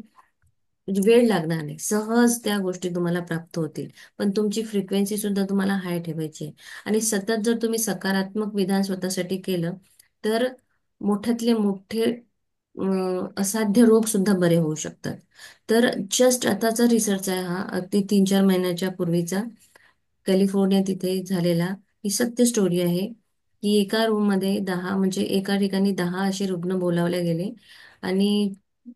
म्हणजे वेळ लागणार नाही. सहज त्या गोष्टी तुम्हाला प्राप्त होतील. पण तुमची फ्रिक्वेन्सी सुद्धा तुम्हाला हाय ठेवायची आहे. आणि सतत जर तुम्ही सकारात्मक विधान स्वतःसाठी केलं तर मोठ्यातले मोठे असाध्य रोग सुद्धा बरे होऊ शकतात. तर जस्ट आताचा रिसर्च आहे हा, अगदी 3-4 महिन्याच्या पूर्वीचा, कॅलिफोर्निया तिथे झालेला. ही सत्य स्टोरी आहे. की एका रूम मध्ये 10, म्हणजे एका ठिकाणी 10 असे रुग्ण बोलावले गेले. आणि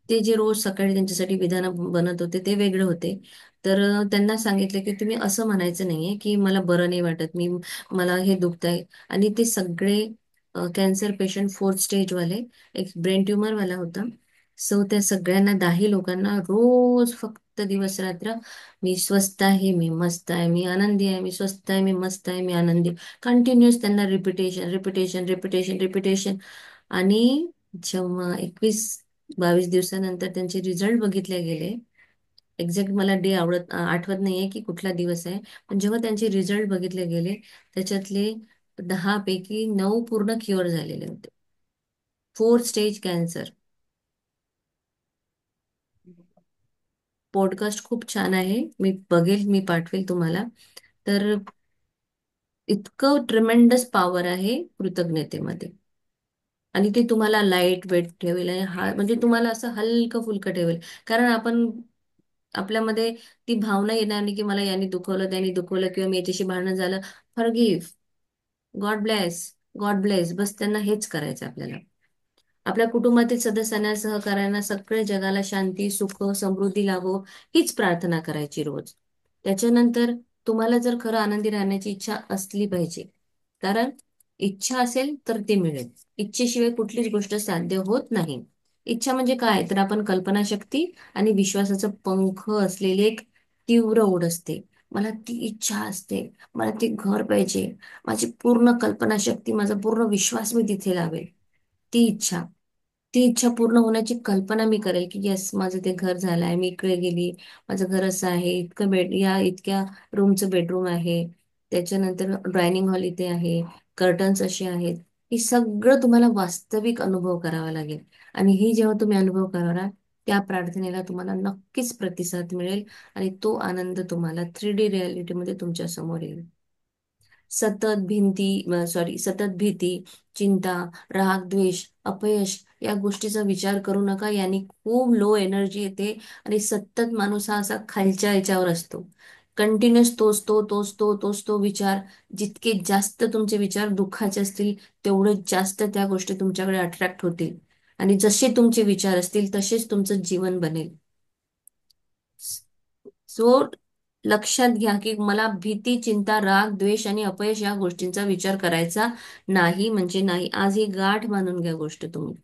ते जे रोज सकाळी त्यांच्यासाठी विधान बनत होते ते वेगळे होते. तर त्यांना सांगितलं की तुम्ही असं म्हणायचं नाहीये की मला बरं नाही वाटत, मला हे दुखतंय. आणि ते सगळे कॅन्सर पेशंट, 4th स्टेजवाले, एक ब्रेन ट्युमर वाला होता. सो त्या सगळ्यांना, 10 लोकांना रोज फक्त दिवस रात्र, मी स्वस्त आहे, मी मस्त आहे, मी आनंदी आहे, मी स्वस्त आहे, मी मस्त आहे, मी आनंदी, कंटिन्युअस त्यांना रिपिटेशन रिपिटेशन रिपिटेशन रिपिटेशन. आणि जेव्हा 21-22 दिवसानंतर त्यांचे रिझल्ट बघितले गेले, एक्झॅक्ट मला डे आठवत नाहीये की कुठला दिवस आहे, पण जेव्हा त्यांचे रिझल्ट बघितले गेले, त्याच्यातले 10 पैकी 9 पूर्ण क्युअर झालेले होते. 4th stage cancer. पॉडकास्ट खूप छान आहे, मी बघेल, मी पाठवेल तुम्हाला. तर इतकं ट्रिमेंडस पॉवर आहे कृतज्ञतेमध्ये. आणि ते तुम्हाला लाईट वेट ठेवेल, आणि हा म्हणजे तुम्हाला असं हलकं फुलकं ठेवेल. कारण आपण, आपल्यामध्ये ती भावना येणार नाही की मला याने दुखवलं, त्याने दुखवलं, किंवा मी याच्याशी भांडण झालं. Forgive, god bless, god bless, बस त्यांना हेच करायचं आपल्याला. आपल्या कुटुंबातील सदस्यांना, सहकाऱ्यांना, सगळ्या जगाला शांती, सुख, समृद्धी लाभो, हीच प्रार्थना करायची रोज. त्याच्यानंतर तुम्हाला जर खरं आनंदी राहण्याची इच्छा असली पाहिजे, कारण इच्छा असेल तर ते मिळेल. इच्छेशिवाय कुठलीच गोष्ट साध्य होत नाही. इच्छा म्हणजे काय, तर आपण कल्पनाशक्ती आणि विश्वासाचं पंख असलेली एक तीव्र ओढ असते. मला ती इच्छा असते, मला ते घर पाहिजे, माझी पूर्ण कल्पनाशक्ती, माझा पूर्ण विश्वास मी तिथे लावेल. ती इच्छा, ती इच्छा पूर्ण होण्याची कल्पना मी करेल की येस, माझं ते घर झालं आहे, मी इकडे गेली, माझं घर असं आहे, इतकं बेड, या इतक्या रूमचं बेडरूम आहे, त्याच्यानंतर डायनिंग हॉल इथे आहे, कर्टन्स असे आहेत. हे सगळं तुम्हाला वास्तविक अनुभव करावा लागेल. आणि ही जेव्हा तुम्ही अनुभव कराल, त्या प्रार्थनेला तुम्हाला नक्कीच प्रतिसाद मिळेल. आणि तो आनंद तुम्हाला 3D रियालिटीमध्ये तुमच्या समोर येईल. सतत भीती, चिंता, राग, द्वेष, अपयश या गोष्टीचा विचार करू नका. यांनी खूप लो एनर्जी येते, आणि सतत माणूस हा असा खालच्या याच्यावर असतो. कंटिन्युअस तोच तो विचार. जितके जास्त तुमचे विचार दुःखाचे असतील, तेवढे जास्त त्या गोष्टी तुमच्याकडे अट्रॅक्ट होतील. आणि जसे तुमचे विचार असतील तसेच तुमचं जीवन बनेल. सो लक्षात घ्या की मला भीती, चिंता, राग, द्वेष आणि अपयश या गोष्टींचा विचार करायचा नाही, म्हणजे नाही. आज ही गाठ मानून घ्या गोष्ट तुम्ही.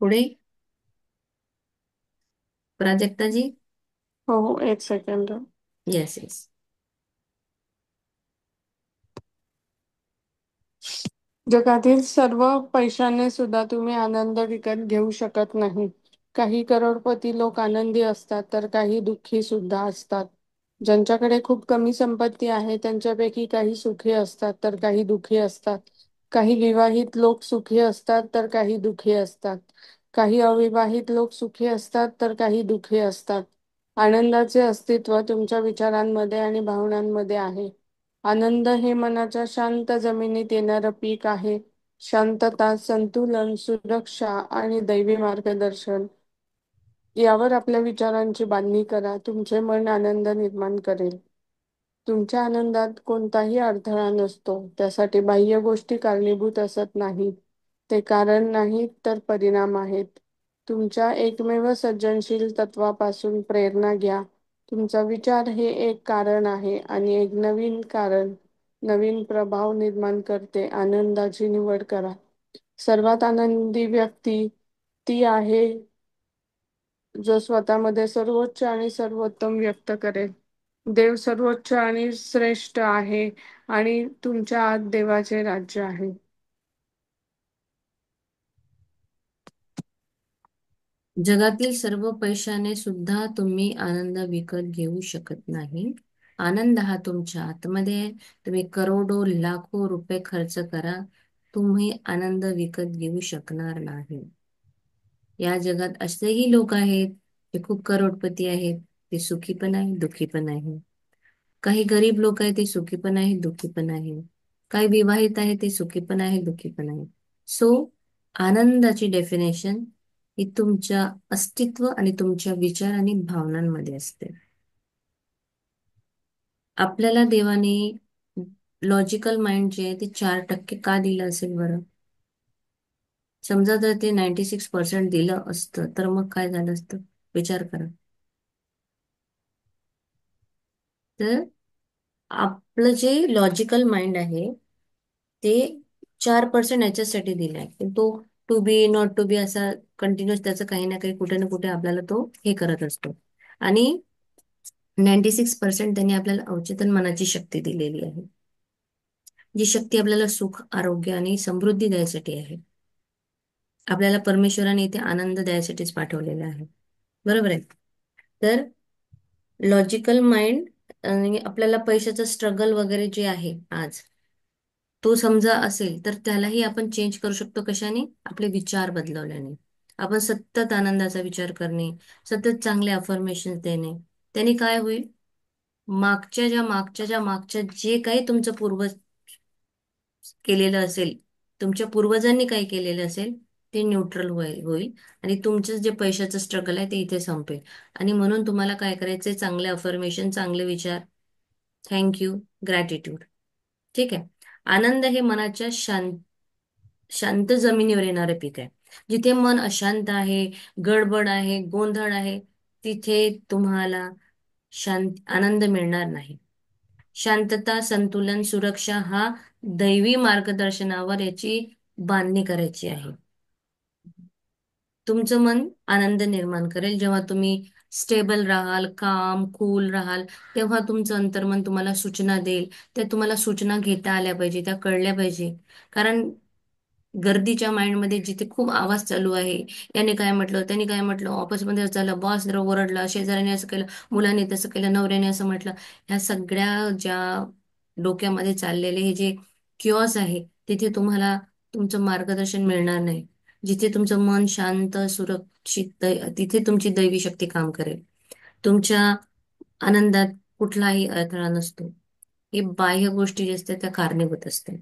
पुढे प्राजक्ताजी. हो हो, एक सेकंड. Yes yes. जगातील सर्व पैशाने सुद्धा तुम्ही आनंद विकत घेऊ शकत नाही. काही करोडपती लोक आनंदी असतात, तर काही दुःखी सुद्धा असतात. ज्यांच्याकडे खूप कमी संपत्ती आहे, त्यांच्यापैकी काही सुखी असतात, तर काही दुःखी असतात. काही विवाहित लोक सुखी असतात, तर काही दुःखी असतात. काही अविवाहित लोक सुखी असतात, तर काही दुःखी असतात. आनंदाचे अस्तित्व तुमच्या विचारांमध्ये आणि भावनांमध्ये आहे. आनंद हे मनाच्या शांत जमिनीत येणारं पीक आहे. शांतता, संतुलन, सुरक्षा आणि दैवी मार्गदर्शन यावर आपल्या विचारांची बांधणी करा. तुमचे मन आनंद निर्माण करेल. तुमच्या आनंदात कोणताही अडथळा नसतो. त्यासाठी बाह्य गोष्टी कारणीभूत असत नाहीत. ते कारण नाहीत, तर परिणाम आहेत. तुमच्या एकमेव सर्जनशील तत्वापासून प्रेरणा घ्या. तुमचा विचार हे एक कारण आहे, आणि एक नवीन कारण नवीन प्रभाव निर्माण करते. आनंदाची निवड करा. सर्वात आनंदी व्यक्ती ती आहे जो स्वतःमध्ये सर्वोच्च आणि सर्वोत्तम व्यक्त करेल. देव सर्वोच्च आणि श्रेष्ठ आहे, आणि तुमच्या आत देवाचे राज्य आहे. जगातील सर्व पैशाने सुद्धा तुम्ही आनंद विकत घेऊ शकत नाही. आनंद हा तुमच्या आतमध्ये आहे. तुम्ही करोडो लाखो रुपये खर्च करा, तुम्ही आनंद विकत घेऊ शकणार नाही. या जगात असेही लोक आहेत, ते खूप करोडपती आहेत, ते सुखी पण आहे, दुःखी पण आहे. काही गरीब लोक आहेत, ते सुखी पण आहे, दुःखी पण आहे. काही विवाहित आहे, ते सुखी पण आहे, दुःखी पण आहे. सो आनंदाची डेफिनेशन ही तुमच्या अस्तित्व आणि तुमच्या विचार आणि भावनांमध्ये असते. आपल्याला देवाने लॉजिकल माइंड जे आहे ते 4% का दिलं असेल बरं? समजा जर ते 96% दिलं असतं तर मग काय झालं असतं? विचार करा. तर आपलं जे लॉजिकल माइंड आहे ते 4% याच्यासाठी दिलंय की तो to be not to be असा कंटिन्युअस त्याचं काही ना काही कुठे ना कुठे आपल्याला तो हे करत असतो. आणि 96% त्यांनी आपल्याला अवचेतन मनाची शक्ती दिलेली आहे. जी शक्ती आपल्याला सुख, आरोग्य आणि समृद्धी द्यायसाठी आहे. आपल्याला परमेश्वराने इथे आनंद द्यायसाठीच पाठवलेला आहे. बरोबर आहे. तर लॉजिकल माइंड आणि आपल्याला पैशाचं स्ट्रगल वगैरे जे आहे आज, तो समजा असेल तर त्यालाही आपण चेंज करू शकतो. कशाने? आपले विचार बदलवल्याने. आपण सतत आनंदाचा विचार करणे, सतत चांगले अफर्मेशन देणे. त्याने काय होईल? मागच्या जे काही तुमचं पूर्वज केलेलं असेल, तुमच्या पूर्वजांनी काय केलेलं असेल, ते न्यूट्रल होईल आणि तुमचं जे पैशाचं स्ट्रगल आहे ते इथे संपेल. आणि म्हणून तुम्हाला काय करायचंय? चांगले अफर्मेशन, चांगले विचार, थँक्यू, ग्रॅटिट्यूड. ठीक आहे. आनंद हे मनाच्या शांत जमिनीवर येणारं पीक आहे. जिथे मन अशांत आहे, गडबड आहे, गोंधळ आहे, तिथे तुम्हाला आनंद मिळणार नाही. शांतता, संतुलन, सुरक्षा हा दैवी मार्गदर्शनावर याची बांधणी करायची आहे. तुमचं मन आनंद निर्माण करेल जेव्हा तुम्ही स्टेबल राहाल, काम, कूल राहाल. तेव्हा तुमचं अंतर्मन तुम्हाला सूचना देईल. त्या तुम्हाला सूचना घेता आल्या पाहिजे, त्या कळल्या पाहिजे. कारण गर्दीच्या माइंडमध्ये जिथे खूप आवाज चालू आहे, याने काय म्हटलं, त्याने काय म्हटलं, ऑफिसमध्ये असं झालं, बॉस ओरडला, शेजाऱ्याने असं केलं, मुलाने तसं केलं, नवऱ्याने असं म्हटलं. ह्या सगळ्या ज्या डोक्यामध्ये चाललेले हे जे क्युअस आहे, तिथे तुम्हाला तुमचं मार्गदर्शन मिळणार नाही. जिथे तुमचं मन शांत, सुरक्षित, तिथे तुमची दैवी शक्ती काम करेल. तुमच्या आनंदात कुठलाही अडथळा नसतो. हे बाह्य गोष्टी ज्या असतात त्या कारणीभूत असतात.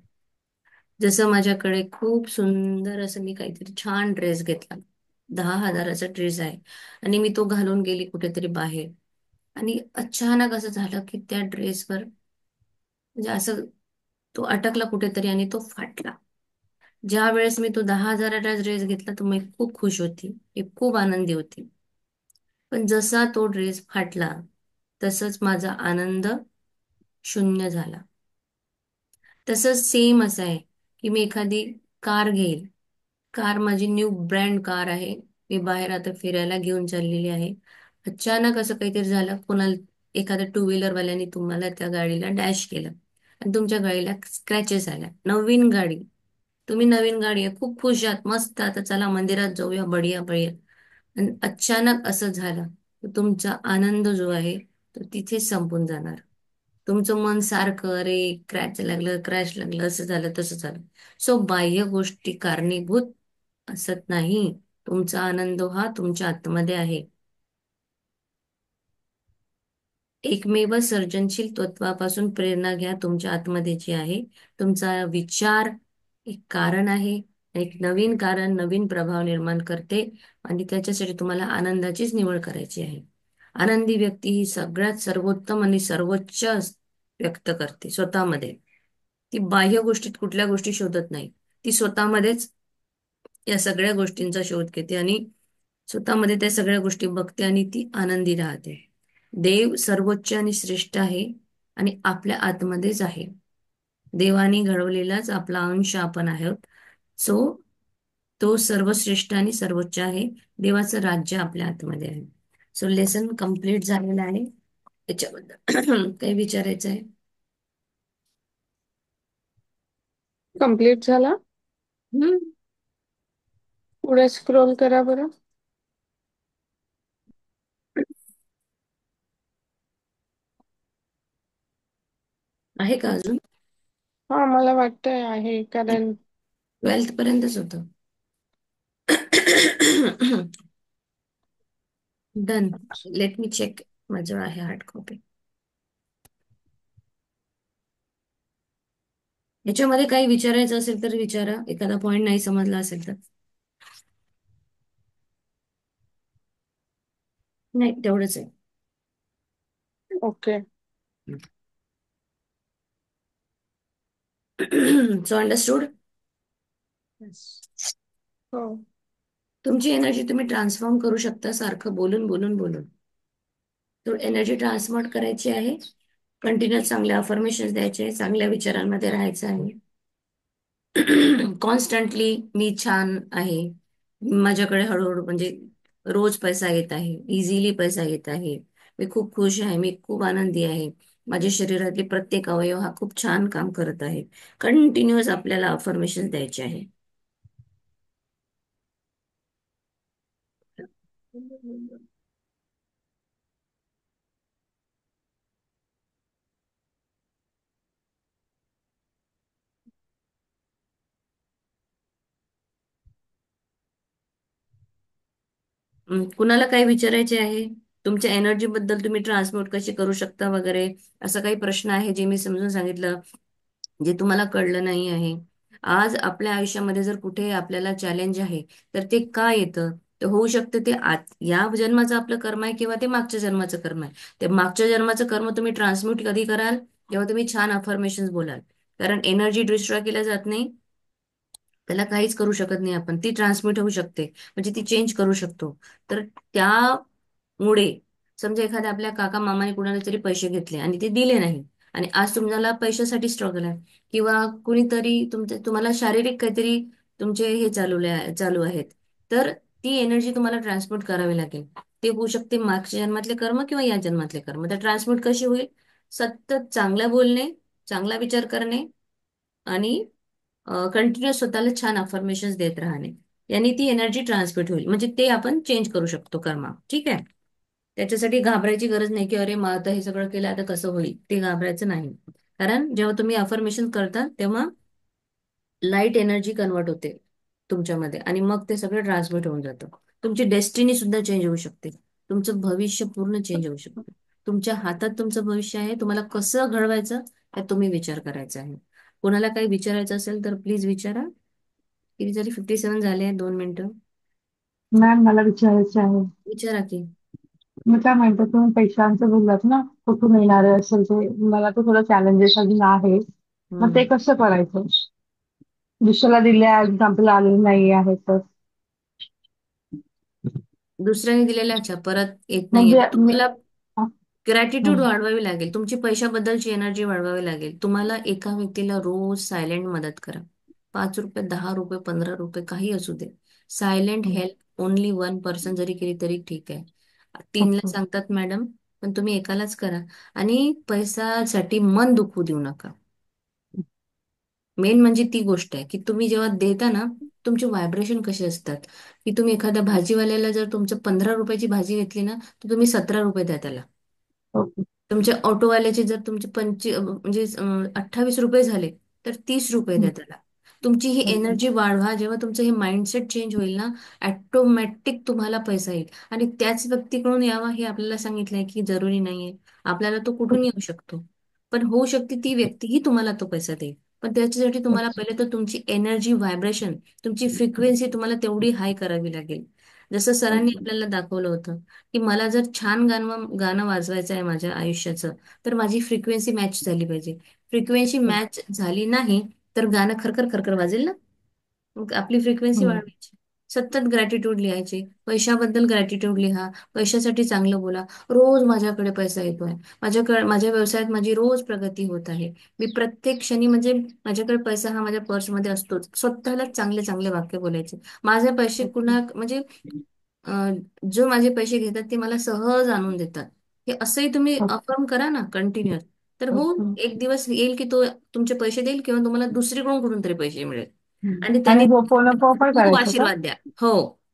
जसं माझ्याकडे खूप सुंदर असं मी काहीतरी छान ड्रेस घेतला. 10,000चा ड्रेस आहे आणि मी तो घालून गेली कुठेतरी बाहेर. आणि अचानक असं झालं की त्या ड्रेसवर म्हणजे असं तो अटकला कुठेतरी आणि तो फाटला. ज्या वेळेस मी तो 10,000चा ड्रेस घेतला तर मी खूप खुश होती. मी खूप आनंदी होती. पण जसा तो ड्रेस फाटला तसंच माझा आनंद शून्य झाला. तसंच सेम असं आहे की मी एखादी कार घेईल. कार माझी न्यू ब्रँड कार आहे. मी बाहेर आता फिरायला घेऊन चाललेली आहे. अचानक असं काहीतरी झालं, कोणाला एखाद्या टू व्हीलर वाल्याने तुम्हाला त्या गाडीला डॅश केलं आणि तुमच्या गाडीला स्क्रॅचेस आल्या. नवीन गाडी, तुम्ही नवीन गाडी आहे, खूप खुश आहात, मस्त आता चला मंदिरात जाऊया, बढिया बढिया. आणि अचानक असं झालं तर तुमचा आनंद जो आहे तो तिथेच संपून जाणार. तुमचं मन सारखं अरे क्रॅश लागलं, असं झालं तसं झालं. सो बाह्य गोष्टी कारणीभूत असत नाही. तुमचा आनंद हा तुमच्या आतमध्ये आहे. एकमेव सर्जनशील तत्वापासून प्रेरणा घ्या. तुमच्या आतमध्ये जे आहे तुमचा विचार एक कारण आहे. एक नवीन कारण नवीन प्रभाव निर्माण करते आणि त्याच्यासाठी तुम्हाला आनंदाचीच निवड करायची आहे. आनंदी व्यक्ती ही सगळ्यात सर्वोत्तम आणि सर्वोच्च व्यक्त करते स्वतःमध्ये. ती बाह्य गोष्टीत कुठल्या गोष्टी शोधत नाही. ती स्वतःमध्येच या सगळ्या गोष्टींचा शोध घेते आणि स्वतःमध्ये त्या सगळ्या गोष्टी बघते आणि ती आनंदी राहते. देव सर्वोच्च आणि श्रेष्ठ आहे आणि आपल्या आतमध्येच आहे. देवाने घडवलेलाच आपला अंश आपण आहोत. सो तो सर्वश्रेष्ठ आणि सर्वोच्च आहे. देवाचं राज्य आपल्या आतमध्ये आहे. सो लेसन कम्प्लीट झालेलं आहे. याच्याबद्दल काही विचारायचं आहे? कम्प्लीट झाला. हम्म. पुढे स्क्रोल करा बरं. आहे का अजून? हा, मला वाटतंय आहे, कारण 12th पर्यंतच होतं. डन. Let me check. माझं आहे हार्ड कॉपी. याच्यामध्ये काही विचारायचं असेल तर विचारा. एखादा पॉइंट नाही समजला असेल तर. नाही तेवढंच आहे. ओके. So understood. हो. तुमची एनर्जी तुम्ही ट्रान्सफॉर्म करू शकता सारखं बोलून बोलून बोलून. तो एनर्जी ट्रान्सफॉर्म करायची आहे. कंटिन्युअस चांगल्या अफर्मेशन द्यायचे, चांगल्या विचारांमध्ये राहायचं आहे. कॉन्स्टंटली मी छान आहे, माझ्याकडे हळूहळू म्हणजे रोज पैसा येत आहे, इझिली पैसा येत आहे, मी खूप खुश आहे, मी खूप आनंदी आहे, माझ्या शरीरातले प्रत्येक अवयव हा खूप छान काम करत आहे. कंटिन्युअस आपल्याला अफर्मेशन द्यायचे आहे. कुणाला काही विचारायचे आहे? तुमच्या एनर्जी बद्दल तुम्ही ट्रान्सपोर्ट कशी करू शकता वगैरे, असं काही प्रश्न आहे जे मी समजून सांगितलं, जे तुम्हाला कळलं नाही आहे? आज आपल्या आयुष्यामध्ये जर कुठे आपल्याला चॅलेंज आहे, तर ते का येतं? तर होऊ शकतं ते आज या जन्माचं आपलं कर्म आहे, किंवा ते मागच्या जन्माचं कर्म आहे. ते मागच्या जन्माचं कर्म तुम्ही ट्रान्सम्यूट कधी कराल? तेव्हा तुम्ही छान अफर्मेशन्स बोलाल. कारण एनर्जी डिस्ट्रॉय केल्या जात नाही, त्याला काहीच करू शकत नाही आपण. ती ट्रान्समिट होऊ शकते, म्हणजे ती चेंज करू शकतो. तर त्यामुळे समजा एखाद्या आपल्या काका मामाने कुणाला तरी पैसे घेतले आणि ते दिले नाही, आणि आज तुम्हाला पैशासाठी स्ट्रगल आहे, किंवा कुणीतरी तुम्हाला शारीरिक काहीतरी तुमचे हे चालू आहेत, तर ती एनर्जी तुम्हाला ट्रान्समिट करावी लागेल. ते होऊ शकते मागच्या जन्मातले कर्म किंवा या जन्मातले कर्म. तर ट्रान्समिट कशी होईल? सतत चांगलं बोलणे, चांगला विचार करणे, आणि कंटिन्युअस स्वतःला छान अफर्मेशन्स देत राहणे, यांनी ती एनर्जी ट्रान्समिट होईल. म्हणजे ते आपण चेंज करू शकतो कर्मा. ठीक आहे. त्याच्यासाठी घाबरायची गरज नाही, की अरे मग आता हे सगळं केलं आता कसं होईल, ते घाबरायचं नाही. कारण जेव्हा तुम्ही अफर्मेशन करता तेव्हा लाईट एनर्जी कन्वर्ट होते तुमच्यामध्ये, आणि मग ते सगळं ट्रान्समिट होऊन जातं. तुमची डेस्टिनी सुद्धा चेंज होऊ शकते. तुमचं भविष्य पूर्ण चेंज होऊ शकतं. तुमच्या हातात तुमचं भविष्य आहे, तुम्हाला कसं घडवायचं हे तुम्ही विचार करायचा आहे. कोणाला काही विचारायचं असेल तर प्लीज विचारा. किती झाली? 57 झाले, 2 मिनिटं. मॅम, मला विचारायचं आहे. विचारा की. मी काय म्हणतो, तुम्ही पैशांचं बोललात ना, कुठून येणार आहे असेल ते, मला तर थोडं चॅलेंजेस अजून आहे. मग ते हम्म. कसं करायचं? दुसऱ्याला दिल्या एक्झाम्पल आलेलं नाही आहे तर. दुसऱ्याने दिलेल्या अच्छा परत येत नाहीये, म्हणजे तर मी तुम्हाला हा, ग्रॅटिट्यूड हं, वाढवावी लागेल. तुमची पैशाबद्दलची एनर्जी वाढवावी लागेल. तुम्हाला एका व्यक्तीला रोज सायलेंट मदत करा. 5 रुपये, 10 रुपये, 15 रुपये, काही असू दे. सायलेंट हं, हेल्प ओनली 1 पर्सन जरी केली तरी ठीक आहे. 3ला ओके, सांगतात मॅडम, पण तुम्ही एकालाच करा. आणि पैशासाठी मन दुखू देऊ नका. मेन म्हणजे ती गोष्ट आहे, की तुम्ही जेव्हा देता ना, तुमचे व्हायब्रेशन कसे असतात, की तुम्ही एखाद्या भाजीवाल्याला जर तुमचं 15 रुपयाची भाजी घेतली ना, तर तुम्ही 17 रुपये द्या त्याला. ओके, तुमच्या ऑटोवाल्याचे जर तुमचे 28 रुपये झाले, तर 30 रुपये हं, द्या त्याला. तुमची ही ओके, एनर्जी वाढवा. जेव्हा तुमचं हे माइंडसेट चेंज होईल ना, ऑटोमॅटिक तुम्हाला पैसा येईल. आणि त्याच व्यक्तीकडून यावा हे आपल्याला सांगितलंय की जरुरी नाहीये. आपल्याला तो कुठून येऊ शकतो, पण होऊ शकते ती व्यक्तीही तुम्हाला तो पैसा देईल. पण त्याच्यासाठी तुम्हाला ओके, पहिले तर तुमची एनर्जी व्हायब्रेशन, तुमची फ्रिक्वेन्सी तुम्हाला तेवढी हाय करावी लागेल. जसं सरांनी ओके, आपल्याला दाखवलं होतं, की मला जर छान गाणं गाणं वाजवायचं आहे माझ्या आयुष्याचं, तर माझी फ्रिक्वेन्सी मॅच झाली पाहिजे. फ्रिक्वेन्सी मॅच झाली नाही, तर गाणं खरखर खरखर वाजेल ना. मग आपली फ्रिक्वेन्सी हं, वाढवायची. सतत ग्रॅटिट्यूड लिहायचे. पैशाबद्दल ग्रॅटिट्यूड लिहा. पैशासाठी चांगलं बोला. रोज माझ्याकडे पैसा येतोय, माझ्याकडे माझ्या व्यवसायात माझी रोज प्रगती होत आहे, मी प्रत्येक क्षणी म्हणजे माझ्याकडे पैसा हा माझ्या पर्समध्ये असतोच. स्वतःला चांगले चांगले वाक्य बोलायचे. माझे पैसे ओके, कुणा म्हणजे जो माझे पैसे घेतात ते मला सहज आणून देतात, हे असंही तुम्ही ओके, अफर्म करा ना कंटिन्युअस. तर हो, ओके, एक दिवस येईल की तो तुमचे पैसे देईल, किंवा तुम्हाला दुसरीकडून कुठून तरी पैसे मिळेल. हं. आणि आणि त्यांनी हो, फोन पण खूप करायचं का? आशीर्वाद द्या. हो.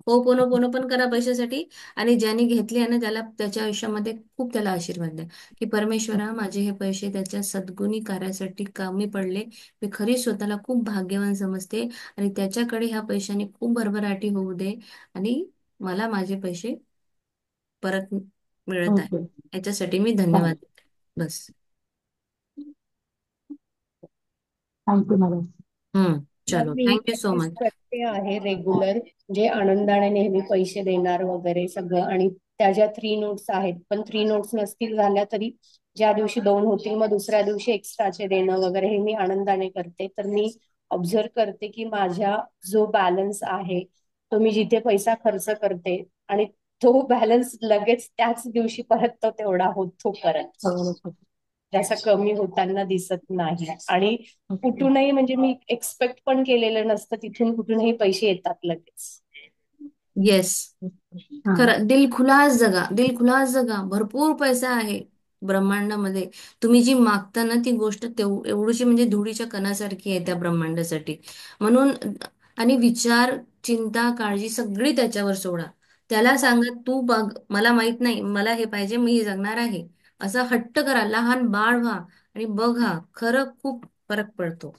हो, पोनो पोनो पण करा पैशासाठी. आणि ज्यांनी घेतले आहे ना, त्याला त्याच्या आयुष्यामध्ये खूप त्याला आशीर्वाद द्या, की परमेश्वरा माझे हे पैसे त्याच्या सद्गुणी कार्यासाठी कामी पडले. मी खरी स्वतःला खूप भाग्यवान समजते, आणि त्याच्याकडे ह्या पैशाने खूप भरभराटी होऊ दे, आणि मला माझे पैसे परत मिळत आहे. ओके, याच्यासाठी मी धन्यवाद थँक्यू. देते. बस. Thank you madam. चलो, मी ही थँक्यू सो प्रॅक्टिस मच. करते आहे रेग्युलर, म्हणजे आनंदाने नेहमी पैसे देणार वगैरे सगळं, आणि त्या ज्या 3 नोट्स आहेत, पण 3 नोट्स नसतील झाल्या तरी ज्या दिवशी 2 होतील मग दुसऱ्या दिवशी एक्स्ट्राचे देणं वगैरे हे मी आनंदाने करते. तर मी ऑब्झर्व करते की माझ्या जो बॅलन्स आहे तो मी जिथे पैसा खर्च करते आणि तो बॅलन्स लगेच त्याच दिवशी परत तो तेवढा होतो परत, त्याचा कमी होताना दिसत नाही. आणि ओके. कुठूनही म्हणजे मी एक्सपेक्ट पण केलेलं नसतं, तिथून कुठूनही पैसे येतात लगेच. येस. खरं दिल खुलास जगा, दिल खुलास जगा. भरपूर पैसा आहे ब्रह्मांडामध्ये. तुम्ही जी मागता ना ती गोष्ट एवढीशी म्हणजे धुळीच्या कणासारखी आहे त्या ब्रह्मांडासाठी. म्हणून आणि विचार, चिंता, काळजी सगळी त्याच्यावर सोडा. त्याला सांगा तू बघ, मला माहित नाही, मला हे पाहिजे, मी हे जगणार आहे. असा हट्ट करा, लहान बाळ व्हा आणि बघा, खरं खूप फरक पडतो.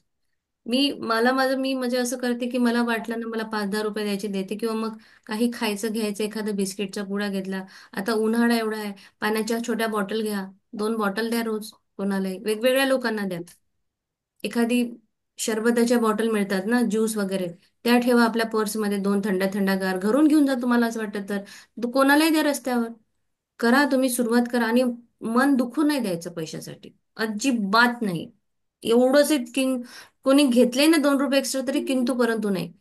मला माझं मी म्हणजे असं करते की मला वाटलं ना, मला 5-10 रुपये द्यायचे देते, किंवा मग काही खायचं घ्यायचं, एखादा बिस्किटचा पुडा घेतला. आता उन्हाळा एवढा आहे, पाण्याच्या छोट्या बॉटल घ्या, 2 बॉटल द्या रोज, कोणालाही वेगवेगळ्या लोकांना द्या. एखादी शरबताच्या बॉटल मिळतात ना, ज्यूस वगैरे, त्या ठेवा आपल्या पर्समध्ये, 2 थंड थंडगार घरून घेऊन जा तुम्हाला असं वाटतं तर. कोणालाही द्या रस्त्यावर. करा, तुम्ही सुरुवात करा आणि मन दुखू नाही द्यायचं पैशासाठी, अजिबात नाही. एवढंच कोणी घेतले ना 2 रुपये एक्स्ट्रा तरी किंतु परंतु नाही,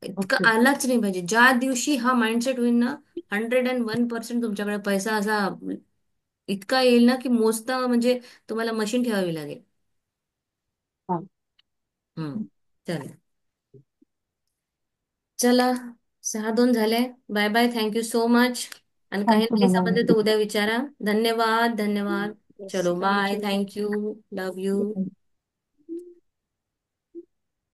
इतकं ओके. आलाच नाही पाहिजे. ज्या दिवशी हा माइंडसेट होईल ना, 101% तुमच्याकडे पैसा असा इतका येईल ना की मोजता म्हणजे तुम्हाला मशीन ठेवावी लागेल. हा. हम्म. चला, चला, 6-2 झाले. Bye bye, thank you so much. आणि काही थँक्यू नाही समजलं तर मॅम. उद्या विचारा. धन्यवाद, धन्यवाद. येस, चलो bye, thank you. Thank you, love you.